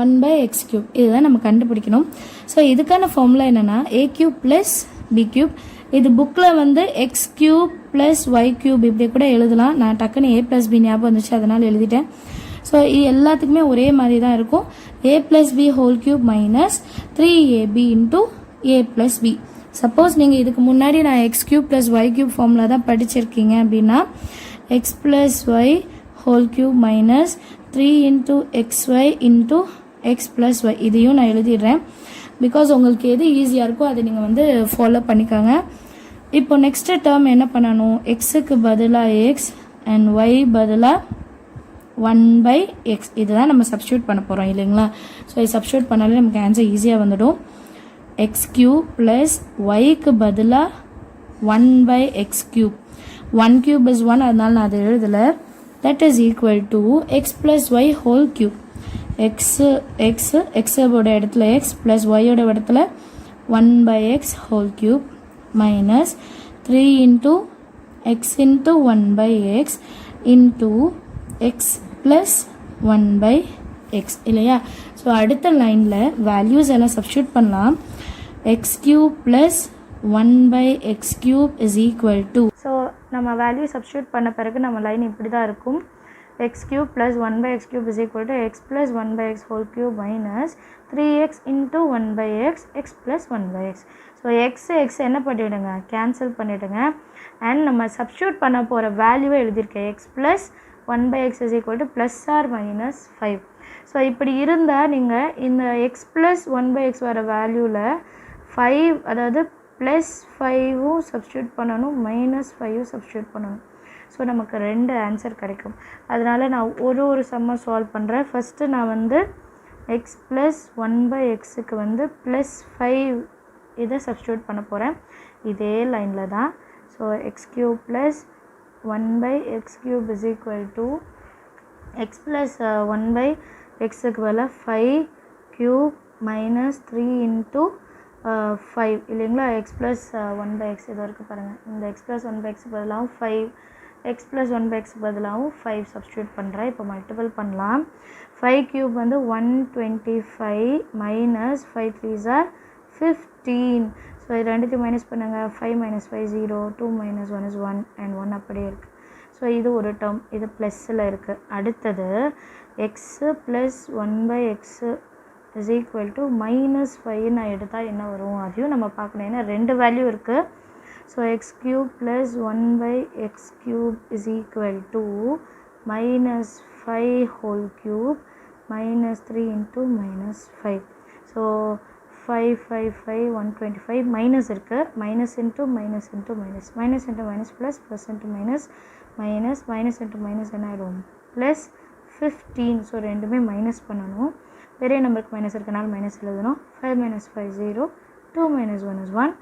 1 by x cube. இதுதான் நம்ம கண்டுபிடிக்கணும். ஸோ இதுக்கான ஃபார்முலா என்னென்னா a cube plus b cube. இது புக்கில் வந்து x cube plus y cube இப்படி கூட எழுதலாம். நான் டக்குன்னு a ப்ளஸ் b ஞாபகம் வந்துச்சு, அதனால் எழுதிட்டேன். ஸோ இது எல்லாத்துக்குமே ஒரே மாதிரி தான் இருக்கும். a plus b whole cube minus 3ab into a plus b. Suppose நீங்கள் இதுக்கு முன்னாடி நான் x cube plus y cube formula தான் படிச்சிருக்கீங்க அப்படின்னா x plus y whole cube minus 3 into xy into x plus y இதையும் நான் எழுதிடுறேன். பிகாஸ் உங்களுக்கு எது ஈஸியாக இருக்கோ அதை நீங்கள் வந்து ஃபாலோ பண்ணிக்கோங்க. இப்போ நெக்ஸ்ட்டு டேர்ம் என்ன பண்ணணும், எக்ஸுக்கு பதிலாக எக்ஸ் அண்ட் ஒய் பதிலாக 1 பை எக்ஸ் இதுதான் நம்ம சப்ஸ்டியூட் பண்ண போகிறோம் இல்லைங்களா. ஸோ இது சப்ஸ்டியூட் பண்ணாலே நமக்கு ஆன்சர் ஈஸியாக வந்துடும். எக்ஸ் கியூப் ப்ளஸ் ஒய்க்கு பதிலாக 1 by x cube. 1 cube is 1, அதனால நான் அதை எழுதலை. That is equal to x plus y whole cube. எக்ஸோட இடத்துல எக்ஸ் ப்ளஸ் ஒய்யோட இடத்துல 1 by x whole cube minus 3 into x into 1 by x into x plus 1 by x இல்லையா. So அடுத்த லைனில் வேல்யூஸ் எல்லாம் சப்ஸ்டியூட் பண்ணலாம். X cube plus 1 by x cube is equal to. So நம்ம வேல்யூ சப்ஸ்டியூட் பண்ண பிறகு நம்ம லைன் இப்படி தான் இருக்கும். x cube plus 1 by x cube is equal to x plus 1 by x whole cube minus 3x into 1 by x x plus 1 by x. So x என்ன பண்ணிவிடுங்க, cancel பண்ணிவிடுங்க. அண்ட் நம்ம சப்ஸ்டியூட் பண்ண போகிற வேல்யூவை எழுதியிருக்கேன். x plus 1 by x is equal to plus or minus 5. So இப்படி இருந்தால் நீங்கள் இந்த x plus 1 by x வர வேல்யூவில் 5 அதாவது ப்ளஸ் 5ம் சப்ஸ்டியூட் பண்ணணும் மைனஸ் 5ம் சப்ஸ்டியூட் பண்ணணும். ஸோ நமக்கு 2 ஆன்சர் கிடைக்கும். அதனால் நான் ஒரு சம்மை சால்வ் பண்ணுறேன். ஃபஸ்ட்டு நான் வந்து எக்ஸ் ப்ளஸ் 1 பை எக்ஸுக்கு வந்து ப்ளஸ் 5 இதை சப்ஸ்டியூட் பண்ண போகிறேன். இதே லைனில் தான். So x cube plus 1 by x cube is equal to x plus 1 by எக்ஸுக்கு பதிலாக 5 கியூப் மைனஸ் 3 இன்ட்டு 5 இல்லைங்களா. எக்ஸ் ப்ளஸ் 1 பை எக்ஸ் இது வரைக்கும் பாருங்கள். இந்த எக்ஸ் ப்ளஸ் 1 பை எக்ஸ் பதிலாக 5 எக்ஸ் ப்ளஸ் 1/x பதிலாகவும் 5 சப்ஸ்டியூட் பண்ணுறேன். இப்போ மல்டிபிள் பண்ணலாம். 5 க்யூப் வந்து 125 மைனஸ் 5 3s are 15. ஸோ இது ரெண்டுத்தையும் மைனஸ் பண்ணுங்கள். 5 minus 5 0, 2 minus 1 is 1 and 1 அப்படியே இருக்குது. ஸோ இது ஒரு டேர்ம், இது ப்ளஸ்ஸில் இருக்குது. அடுத்தது x plus 1/x is equal to -5 நான் எடுத்தால் என்ன வரும் அதையும் நம்ம பார்க்கணும். ஏன்னா ரெண்டு வேல்யூ இருக்குது. So x cube plus 1/x cube is equal to -5 whole cube -3 into -5. So 5 5 5 125 minus இருக்குது. Minus into minus into minus, minus into minus plus, plus into minus minus, minus into minus என்ன ஆகிடும் plus 15. So ரெண்டுமே minus பண்ணணும். பெரிய நம்பருக்கு minus இருக்கனால minus எழுதணும். 5 minus 5 0, 2 minus 1 is 1,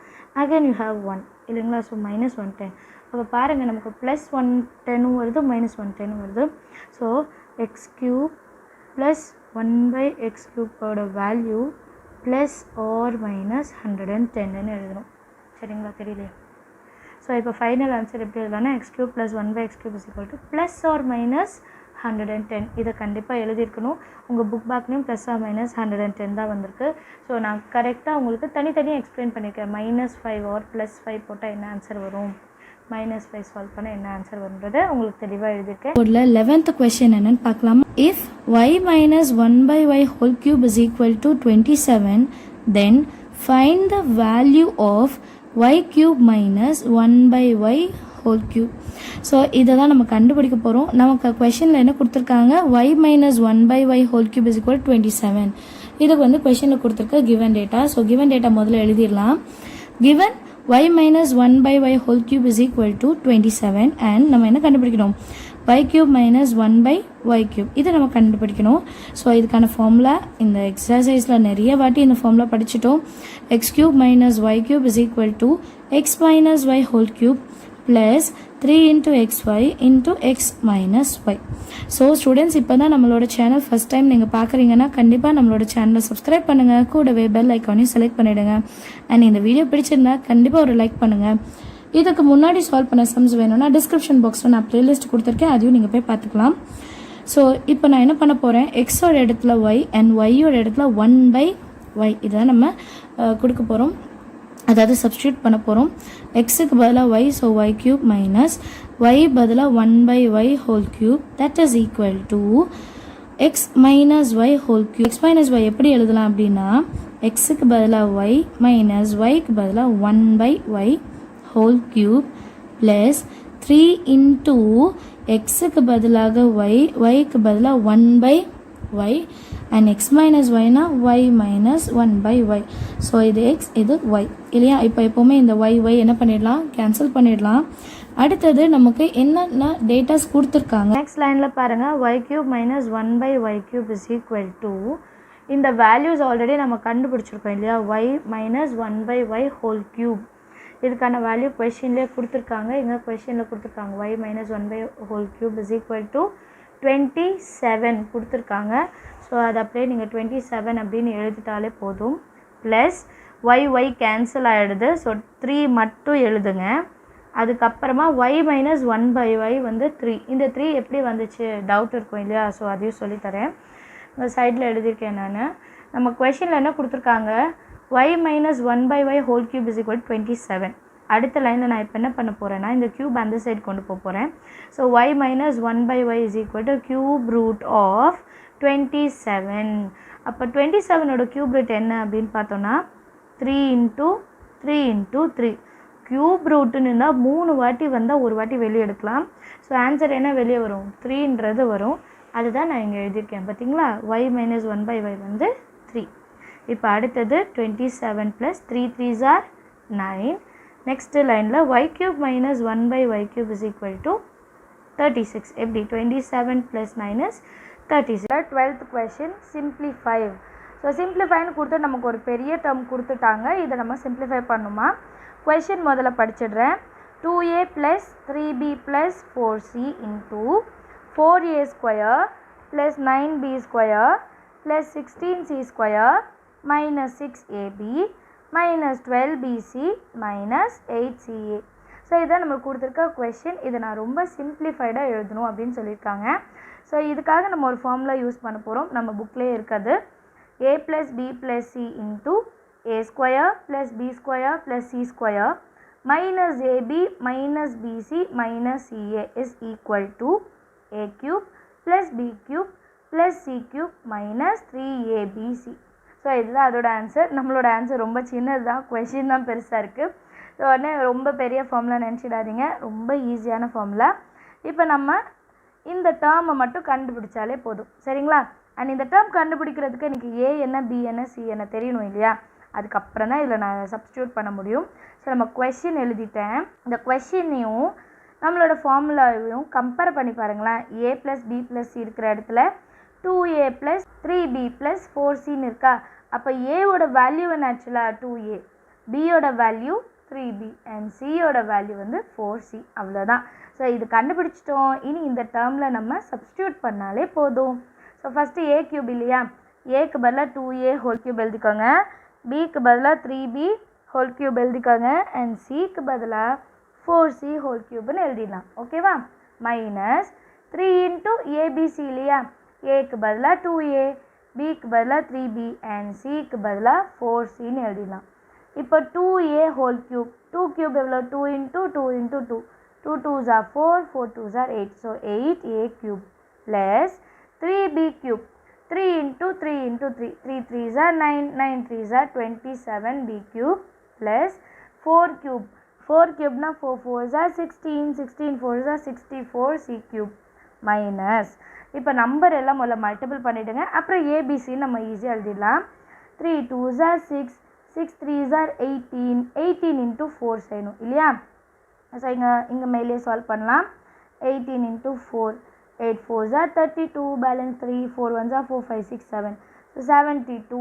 again you have 1 இல்லைங்களா. ஸோ -110. அப்போ பாருங்கள் நமக்கு ப்ளஸ் 110 வருது, -110 வருது. So x cube plus 1/x க்யூப்போட வேல்யூ ப்ளஸ் ஆர் மைனஸ் 110ன்னு எழுதணும். சரிங்களா, தெரியலையா? ஸோ இப்போ ஃபைனல் ஆன்சர் எப்படி எழுதலாம்னா x cube plus 1/x cube is equal to plus or minus 110. இதை கண்டிப்பாக எழுதியிருக்கணும். உங்கள் புக் பேக்லேயும் ப்ளஸ் ஆர் மைனஸ் 110 தான் வந்திருக்கு. ஸோ நான் கரெக்டாக உங்களுக்கு தனித்தனியாக எக்ஸ்பிளைன் பண்ணியிருக்கேன். -5 ஆர் +5 போட்டால் என்ன ஆன்சர் வரும், -5 சால்வ் பண்ண என்ன ஆன்சர் வரும்ன்றதை உங்களுக்கு தெளிவாக எழுதியிருக்கேன். ஒரு 11th கொஸ்டின் என்னன்னு பார்க்கலாமா. If y minus 1/y whole cube is equal to 27, then find the value of y cube minus 1/y whole cube. So இதை தான் நம்ம கண்டுபிடிக்க போகிறோம். நமக்கு கொஷனில் என்ன கொடுத்துருக்காங்க, y minus 1/y whole cube is equal to 27. இதுக்கு வந்து கொஷனில் கொடுத்துருக்க given data. So given data முதல்ல எழுதிடலாம். Given y minus 1/y whole cube is equal to 27 and நம்ம என்ன கண்டுபிடிக்கணும், y cube minus 1/y cube. இதை நம்ம கண்டுபிடிக்கணும். ஸோ இதுக்கான ஃபார்முலா இந்த எக்ஸசைஸில் நிறைய வாட்டி இந்த formula படிச்சிட்டோம். x cube minus y cube is equal to x minus y whole cube plus 3 into xy into x minus y. So students இப்போ தான் நம்மளோட சேனல் ஃபஸ்ட் டைம் நீங்கள் பார்க்குறீங்கன்னா கண்டிப்பாக நம்மளோட சேனலை சப்ஸ்கிரைப் பண்ணுங்கள். கூடவே பெல் ஐக்கானையும் செலக்ட் பண்ணிவிடுங்க. அண்ட் இந்த வீடியோ பிடிச்சிருந்தா கண்டிப்பாக ஒரு லைக் பண்ணுங்கள். இதுக்கு முன்னாடி சால்வ் பண்ண சம்ஸ் வேணும்னா டிஸ்கிரிப்ஷன் பாக்ஸில் நான் ப்ளேலிஸ்ட் கொடுத்துருக்கேன், அதையும் நீங்கள் போய் பார்த்துக்கலாம். ஸோ இப்போ நான் என்ன பண்ண போகிறேன், எக்ஸோட இடத்துல ஒய் அண்ட் ஒய்யோட இடத்துல 1/y இதை நம்ம கொடுக்க போகிறோம். அதாவது சப்ஸ்டியூட் பண்ண போகிறோம். எக்ஸுக்கு பதிலாக y, so y cube minus y பதிலாக 1/y whole cube that is equal to x minus y whole cube. x minus y எப்படி எழுதலாம் அப்படின்னா எக்ஸுக்கு பதிலாக y மைனஸ் yக்கு பதிலாக 1/y whole cube plus 3 into xுக்கு பதிலாக y, yக்கு பதிலாக 1/y and x minus y னா y minus 1/y. ஸோ இது x, இது y இல்லையா. இப்போ எப்போவுமே இந்த y என்ன பண்ணிடலாம், கேன்சல் பண்ணிடலாம். அடுத்தது நமக்கு என்னென்ன டேட்டாஸ் கொடுத்துருக்காங்க. நெக்ஸ்ட் லைனில் பாருங்கள், y cube minus 1/y cube is equal to இந்த வேல்யூஸ் ஆல்ரெடி நம்ம கண்டுபிடிச்சிருக்கோம் இல்லையா, y minus 1/y whole cube. இதுக்கான வேல்யூ கொஷின்லேயே கொடுத்துருக்காங்க. எங்கே கொஷினில் கொடுத்துருக்காங்க y minus 1/y whole cube is equal to 27 கொடுத்துருக்காங்க. ஸோ அது அப்படியே நீங்கள் 27 அப்படின்னு எழுதிட்டாலே போதும். ப்ளஸ் y கேன்சல் ஆகிடுது. ஸோ 3 மட்டும் எழுதுங்க. அதுக்கப்புறமா y minus 1/y வந்து 3. இந்த 3 எப்படி வந்துச்சு டவுட் இருக்கும் இல்லையா. ஸோ அதையும் சொல்லித்தரேன். இந்த சைடில் எழுதியிருக்கேன் நான். நம்ம கொஷனில் என்ன கொடுத்துருக்காங்க, y minus 1/y whole cube is equal to 27. அடுத்த லைனில் நான் இப்போ என்ன பண்ண போகிறேன்னா இந்த க்யூப் அந்த சைடு கொண்டு போகிறேன். So y minus 1/y is equal to cube root of 27. அப்போ 27ஓட க்யூப் ரூட் என்ன அப்படின்னு பார்த்தோன்னா 3 into 3 into 3. க்யூப் ரூட்டுன்னு இருந்தால் 3 வாட்டி வந்தால் ஒரு வாட்டி வெளியே எடுக்கலாம். ஸோ ஆன்சர் என்ன வெளியே வரும், 3ன்றது வரும். அதுதான் நான் இங்கே எழுதியிருக்கேன் பார்த்தீங்களா. y minus 1/y வந்து 3. இப்போ அடுத்தது 27 plus 3 3s are 9. நெக்ஸ்ட் லைனில் y cube minus 1/y cube is equal to 36. எப்படி 27 plus 9 is 36. 12th question, simplify. So சிம்பிளிஃபைன்னு கொடுத்து நமக்கு ஒரு பெரிய டேர்ம் கொடுத்துட்டாங்க. இதை நம்ம சிம்பிளிஃபை பண்ணுமா. கொஷின் முதல்ல படிச்சிடுறேன். 2a plus 3b plus 4c into 4a square plus 9b square plus 16c square minus 6ab minus 12bc minus 8ca. So so இதான் நம்மளுக்கு கொடுத்துருக்க கொஷின். இதை நான் ரொம்ப சிம்பிளிஃபைடாக எழுதணும் அப்படின்னு சொல்லியிருக்காங்க. ஸோ இதுக்காக நம்ம ஒரு ஃபார்முலா யூஸ் பண்ண போகிறோம். நம்ம புக்லேயே இருக்குது. a + b + c * a² + b² + c² minus ab minus bc minus ca is equal to a³ plus b³ plus c³ minus 3abc. So இதுதான் அதோட ஆன்சர். நம்மளோட ஆன்சர் ரொம்ப சின்னது தான், கொஷின் தான் பெருசாக இருக்குது. ஸோ உடனே ரொம்ப பெரிய ஃபார்முலா நினச்சிடாதீங்க, ரொம்ப ஈஸியான ஃபார்முலா. இப்போ நம்ம இந்த டேர்மை மட்டும் கண்டுபிடிச்சாலே போதும், சரிங்களா? அண்ட் இந்த டேர்ம் கண்டுபிடிக்கிறதுக்கு எனக்கு ஏ என்ன, பி என்ன, சி என்ன தெரியணும் இல்லையா? அதுக்கப்புறம் தான் இதில் நான் சப்ஸ்டியூட் பண்ண முடியும். ஸோ நம்ம கொஷின் எழுதிட்டேன். இந்த கொஷினையும் நம்மளோட ஃபார்முலாவையும் கம்பேர் பண்ணி பாருங்களேன். a + b + c இருக்கிற இடத்துல 2a + 3b + 4cன்னு இருக்கா? அப்போ ஏவோட வேல்யூ என்ன? ஆக்சுவலாக 2a, பியோட வேல்யூ 3b அண்ட் சியோட வேல்யூ வந்து 4c. அவ்வளோதான். ஸோ இது கண்டுபிடிச்சிட்டோம். இனி இந்த டேர்மில் நம்ம சப்ஸ்டியூட் பண்ணாலே போதும். ஸோ ஃபஸ்ட்டு a³ இல்லையா? ஏக்கு பதிலாக 2a³ எழுதிக்கோங்க, பிக்கு பதிலாக 3b ஹோல் எழுதிக்கோங்க அண்ட் சிக்கு பதிலாக 4c³ எழுதிடலாம். ஓகேவா? மைனஸ் 3 × abc இல்லையா? ஏக்கு பதிலாக 2a, பிக்கு பதிலாக 3b அண்ட் சிக்கு பதிலாக 4cன்னு எழுதிடலாம். இப்போ 2a³, 2³ எவ்வளோ? 2 × 2 × 2, 2 2s are 4, 4 2s are 8. So 8a³ plus 3b³ 3 × 3 × 3, 3 3s are 9, 9 3s are 27b³ plus 4³ 4³ னா 4 4s are 16, 16 4s are 64c³ minus இப்போ நம்பர் எல்லாம் முதல்ல மல்டிபிள் பண்ணிவிடுங்க. அப்புறம் ஏபிசின்னு நம்ம ஈஸியாக எழுதிடலாம். 3 2s are 6, 6 3s are 18, 18 × 4 செய்யணும் இல்லையா? ஸோ இங்கே மேலே சால்வ் பண்ணலாம். 18 × 4, 8 4s are 32, balance 3, 4 1s are 4 5 6 7, so 72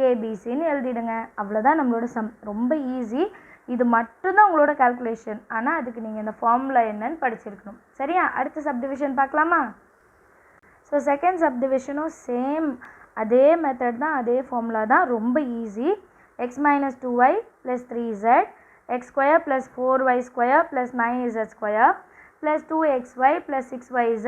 ஏபிசின்னு எழுதிடுங்க. அவ்வளோதான் நம்மளோட சம். ரொம்ப ஈஸி. இது மட்டும்தான் உங்களோட கால்குலேஷன். ஆனால் அதுக்கு நீங்கள் இந்த ஃபார்முலா என்னன்னு படிச்சிருக்கணும், சரியா? அடுத்த சப்டிவிஷன் பார்க்கலாமா? ஸோ செகண்ட் சப்டிவிஷனும் சேம் அதே மெத்தட் தான், அதே ஃபார்முலா தான், ரொம்ப easy. x - 2y + 3z, x² + 4y² + 9z² + 2xy + 6yz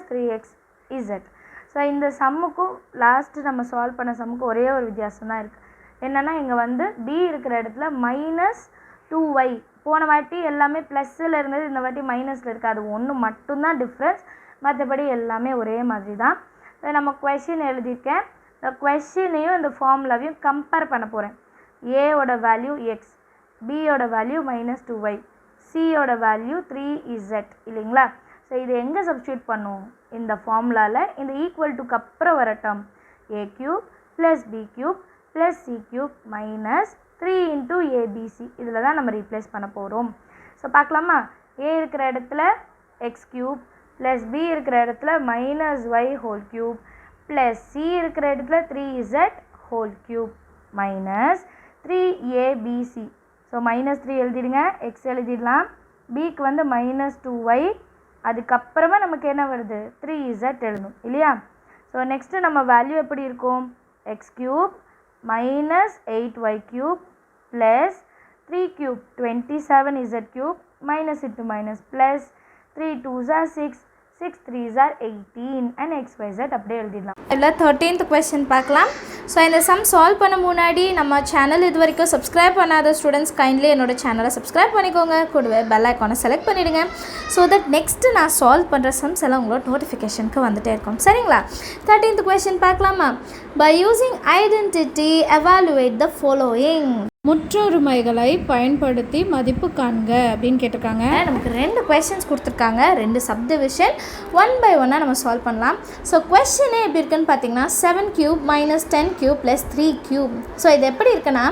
- 3xz. So இந்த சம்முக்கும் லாஸ்ட்டு நம்ம சால்வ் பண்ண சம்முக்கும் ஒரே ஒரு வித்தியாசம் தான் இருக்குது. என்னென்னா இங்கே வந்து b இருக்கிற இடத்துல -2y, போன வாட்டி எல்லாமே ப்ளஸ்ஸில் இருந்தது, இந்த வாட்டி மைனஸில் இருக்குது. அது ஒன்று மட்டும்தான் டிஃப்ரென்ஸ், மற்றபடி எல்லாமே ஒரே மாதிரி தான். நம்ம கொஷின் எழுதியிருக்கேன். இந்த கொஷினையும் இந்த ஃபார்முலாவையும் கம்பேர் பண்ண போகிறேன். ஏவோட வேல்யூ x, பியோட வேல்யூ -2y, சியோட வேல்யூ 3z இல்லைங்களா? ஸோ இது எங்கே சப்ஸ்டியூட் பண்ணும்? இந்த ஃபார்முலாவில் இந்த ஈக்குவல் டுக்கு அப்புறம் வர term a³ + b³ + c³ - 3 × abc. இதில் தான் நம்ம ரீப்ளேஸ் பண்ண போகிறோம். ஸோ பார்க்கலாமா? a இருக்கிற இடத்துல x³ + b இருக்கிற இடத்துல -y³ + c இருக்கிற இடத்துல 3z³ - 3abc. ஸோ -3 எழுதிடுங்க, x எழுதிடலாம். பிக்கு வந்து -2y, அதுக்கப்புறமா நமக்கு என்ன வருது? 3z எழுதணும் இல்லையா? ஸோ நெக்ஸ்ட்டு நம்ம வேல்யூ எப்படி இருக்கும்? x³ - 8y³ + 3³ 27z³ -, +3 2s are 6, 6 3s are 18 and xyz அப்படியே எழுதிடலாம். இல்லை 13th கொஸ்டின் பார்க்கலாம். ஸோ இந்த சம் சால்வ் பண்ண முன்னாடி நம்ம சேனல் இது வரைக்கும் சப்ஸ்கிரைப் பண்ணாத ஸ்டூடெண்ட்ஸ் கைண்ட்லி என்னோட சேனலை சப்ஸ்கிரைப் பண்ணிக்கோங்க, கூடவே பெல் ஐக்கானை செலக்ட் பண்ணிவிடுங்க. ஸோ தட் நெக்ஸ்ட்டு நான் சால்வ் பண்ணுற சம்ஸ் எல்லாம் உங்களோட நோட்டிஃபிகேஷனுக்கு வந்துகிட்டே இருக்கும், சரிங்களா? 13th கொஸ்டின் பார்க்கலாமா? By using identity evaluate the following. முற்றுரிமைகளை பயன்படுத்தி மதிப்பு காண்க அப்படின்னு கேட்டிருக்காங்க. நமக்கு 2 கொஸ்டின்ஸ் கொடுத்துருக்காங்க, 2 சப்டிவிஷன். 1 by 1 நம்ம சால்வ் பண்ணலாம். ஸோ கொஸ்டினே எப்படி இருக்குன்னு பார்த்தீங்கன்னா 7³ - 10³ + 3³. ஸோ இது எப்படி இருக்குன்னா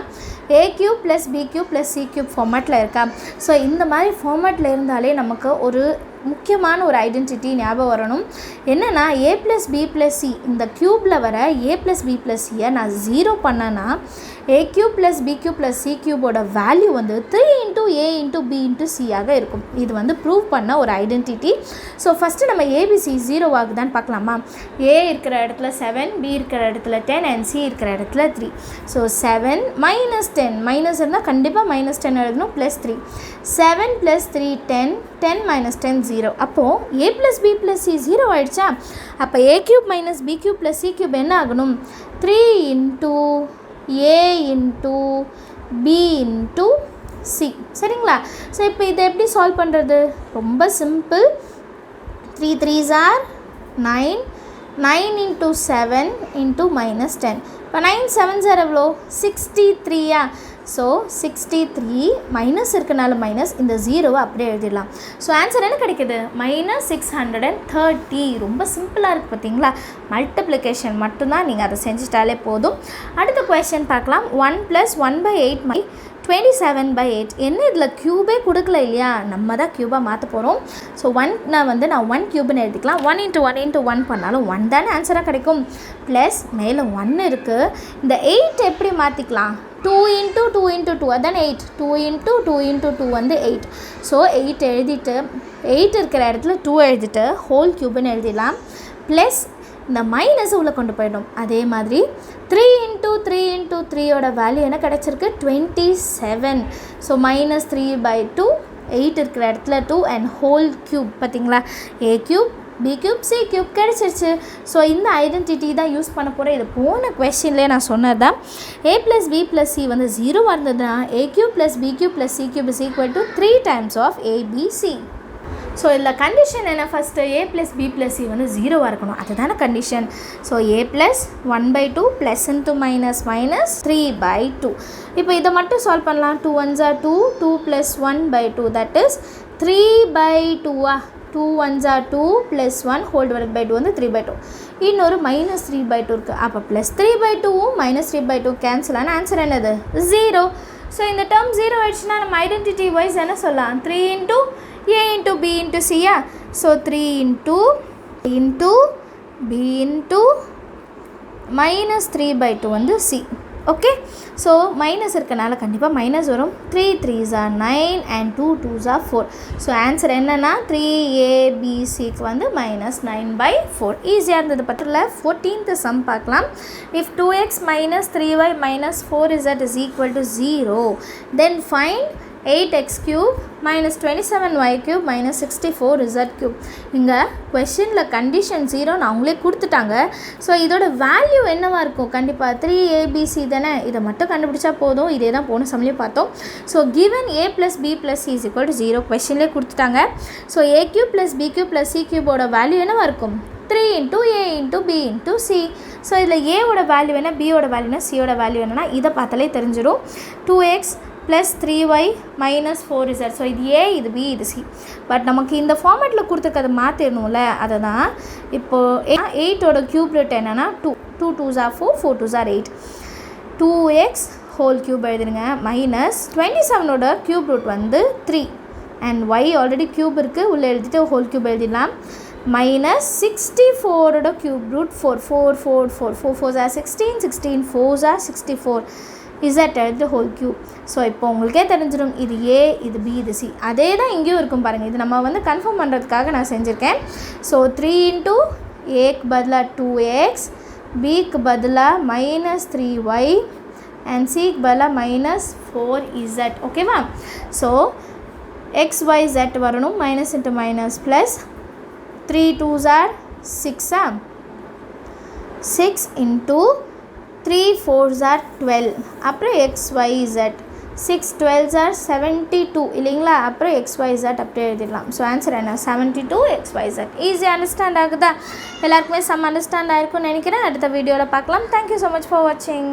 a³ + b³ + c³ ஃபார்மேட்டில் இருக்கா? ஸோ இந்த மாதிரி ஃபார்மேட்டில் இருந்தாலே நமக்கு ஒரு முக்கியமான ஒரு ஐடென்டிட்டி ஞாபகம் வரணும். என்னென்னா a + b + c இந்த க்யூப்பில் வர a + b + c நான் 0 பண்ணேன்னா a³ + b³ + c³ வேல்யூ வந்து 3 × a × b × c ஆக இருக்கும். இது வந்து ப்ரூவ் பண்ண ஒரு ஐடென்டிட்டி. ஸோ ஃபஸ்ட்டு நம்ம ஏபிசி 0 ஆகுதான்னு பார்க்கலாமா. a இருக்கிற இடத்துல 7, b இருக்கிற இடத்துல 10 and c இருக்கிற இடத்துல 3. ஸோ 7 - 10 மைனஸ் இருந்தால் கண்டிப்பாக -10 எழுதணும், +3 7 + 3 10 10 - 10 0. அப்போது a + b + c 0 ஆகிடுச்சா. அப்போ a³ - b³ + c³ என்ன ஆகணும், 3 × a × b × c. சரிங்களா. ஸோ இப்போ இதை எப்படி சால்வ் பண்ணுறது, ரொம்ப சிம்பிள். 3 3s are 9 9 × 7 × -10. இப்போ 9 7s are எவ்வளோ, 63. ஸோ 63 மைனஸ் இருக்கனால மைனஸ், இந்த 0வை அப்படியே எழுதிடலாம். ஸோ ஆன்சர் என்ன கிடைக்கிது, -630. ரொம்ப சிம்பிளாக இருக்குது பார்த்தீங்களா. மல்டிப்ளிகேஷன் மட்டும்தான், நீங்கள் அதை செஞ்சுட்டாலே போதும். அடுத்த கொஸ்டின் பார்க்கலாம். 1 + 1/8 27/8. என்ன இதில் க்யூபே கொடுக்கல இல்லையா, நம்ம தான் க்யூபாக மாற்ற போகிறோம். ஸோ 1 வந்து நான் 1 க்யூப்னு எழுதிக்கலாம். 1 × 1 × 1 பண்ணாலும் 1 தானே ஆன்சராக கிடைக்கும். ப்ளஸ் மேலே 1 இருக்குது. இந்த 8 எப்படி மாற்றிக்கலாம், 2 × 2 × 2 அதான் 8. 2 × 2 × 2 வந்து 8. ஸோ 8 எழுதிட்டு 8 இருக்கிற இடத்துல 2 எழுதிட்டு ஹோல் க்யூப்னு எழுதிடலாம். ப்ளஸ் இந்த மைனஸ் உள்ளே கொண்டு போயிடும். அதே மாதிரி 3 × 3 × 3 வேல்யூ என்ன கிடச்சிருக்கு, 27. ஸோ -3/2 8 இருக்கிற இடத்துல 2 and ஹோல் க்யூப். பார்த்தீங்களா, a³ b³ c³ கிடச்சிருச்சு. ஸோ இந்த ஐடென்டிட்டி தான் யூஸ் பண்ண போகிறேன். இது போன கொஸ்டின்லேயே நான் சொன்னது தான். a + b + c வந்து 0 இருந்ததுன்னா a³ + b³ + c³ = 3 times of abc. So இதில் கண்டிஷன் என்ன, ஃபஸ்ட்டு a + b + c வந்து 0 இருக்கணும், அதுதானே condition. So a + 1/2 plus × minus 3/2. இப்போ இதை மட்டும் சால்வ் பண்ணலாம். 2 1s are 2, 2 + 1/2 that is 3/2. 2 1s are 2 + 1 /2 வந்து 3/2. இன்னொரு -3/2 இருக்குது. அப்போ +3/2வும் -3/2 கேன்சல் ஆனால் ஆன்சர் என்னது, 0. ஸோ இந்த டேர்ம் 0 ஆயிடுச்சுன்னா நம்ம ஐடென்டிட்டி வைஸ் என்ன சொல்லலாம், 3 × a × b × c. So 3 × b × -3/2 வந்து c. ஓகே. ஸோ மைனஸ் இருக்கனால கண்டிப்பாக மைனஸ் வரும். 3 3s are 9 and 2 2s are 4. So answer என்னென்னா 3abcக்கு வந்து -9/4. ஈஸியாக இருந்தது. பக்கத்தில் 14th சம் பார்க்கலாம். If 2x - 3y - 4z is equal to 0, then find 8x³ - 27y³ - 64z³. இங்கே கொஷனில் கண்டிஷன் 0 அவங்களே கொடுத்துட்டாங்க. ஸோ இதோட வேல்யூ என்னவாக இருக்கும், கண்டிப்பாக 3abc தானே. இதை மட்டும் கண்டுபிடிச்சா போதும். இதே தான் போன சமயம் பார்த்தோம். So given a + b + c is equal to 0 கொஷன்லேயே கொடுத்துட்டாங்க. So a³ + b³ + c³ value என்னவாக இருக்கும், 3 × a × b × c. ஸோ இதில் a வேல்யூ என்ன, b வேல்யூ என்ன, c வேல்யூ என்னன்னா இதை பார்த்தாலே தெரிஞ்சிடும். 2x + 3y - 4z. ஸோ இது a, இது b, இது c. பட் நமக்கு இந்த ஃபார்மேட்டில் கொடுத்துருக்கதை மாற்றிடணும்ல, அதை தான் இப்போது 8 க்யூப் ரூட் என்னென்னா 2 2 2s are 4 4 2s are 8. 2x whole cube எழுதுங்க. -27 க்யூப் ரூட் வந்து 3 அண்ட் y ஆல்ரெடி க்யூப் இருக்குது, உள்ளே எழுதிட்டு ஹோல் க்யூப் எழுதிடலாம். -64 cube root 4 4 4 4 4 4s are 16 16 4s are 64 z எழுதிட்டு ஹோல் க்யூப். ஸோ இப்போ உங்களுக்கே தெரிஞ்சிடும் இது a, இது b, இது c. அதே தான் இங்கேயும் இருக்கும் பாருங்கள். இது நம்ம வந்து கன்ஃபார்ம் பண்ணுறதுக்காக நான் செஞ்சுருக்கேன். ஸோ 3 × aக்கு பதிலாக 2x, bக்கு பதிலாக -3y and cக்கு பதிலாக -4z. ஓகேவா. ஸோ x y z வரணும். minus into minus plus 3 2s are 6. 6 into 3 4s are 12. அப்புறம் x y z 6 12s are 72 இல்லைங்களா. அப்புறம் x y z அப்படியே எழுதிடலாம். ஸோ ஆன்சர் என்ன, 72 x y z. Easy understand ஆகுதா, எல்லாருக்குமே சம் அண்டர்ஸ்டாண்ட் ஆகிருக்கும்னு நினைக்கிறேன். அடுத்த வீடியோவில் பார்க்கலாம். தேங்க்யூ ஸோ மச் ஃபார் வாட்சிங்.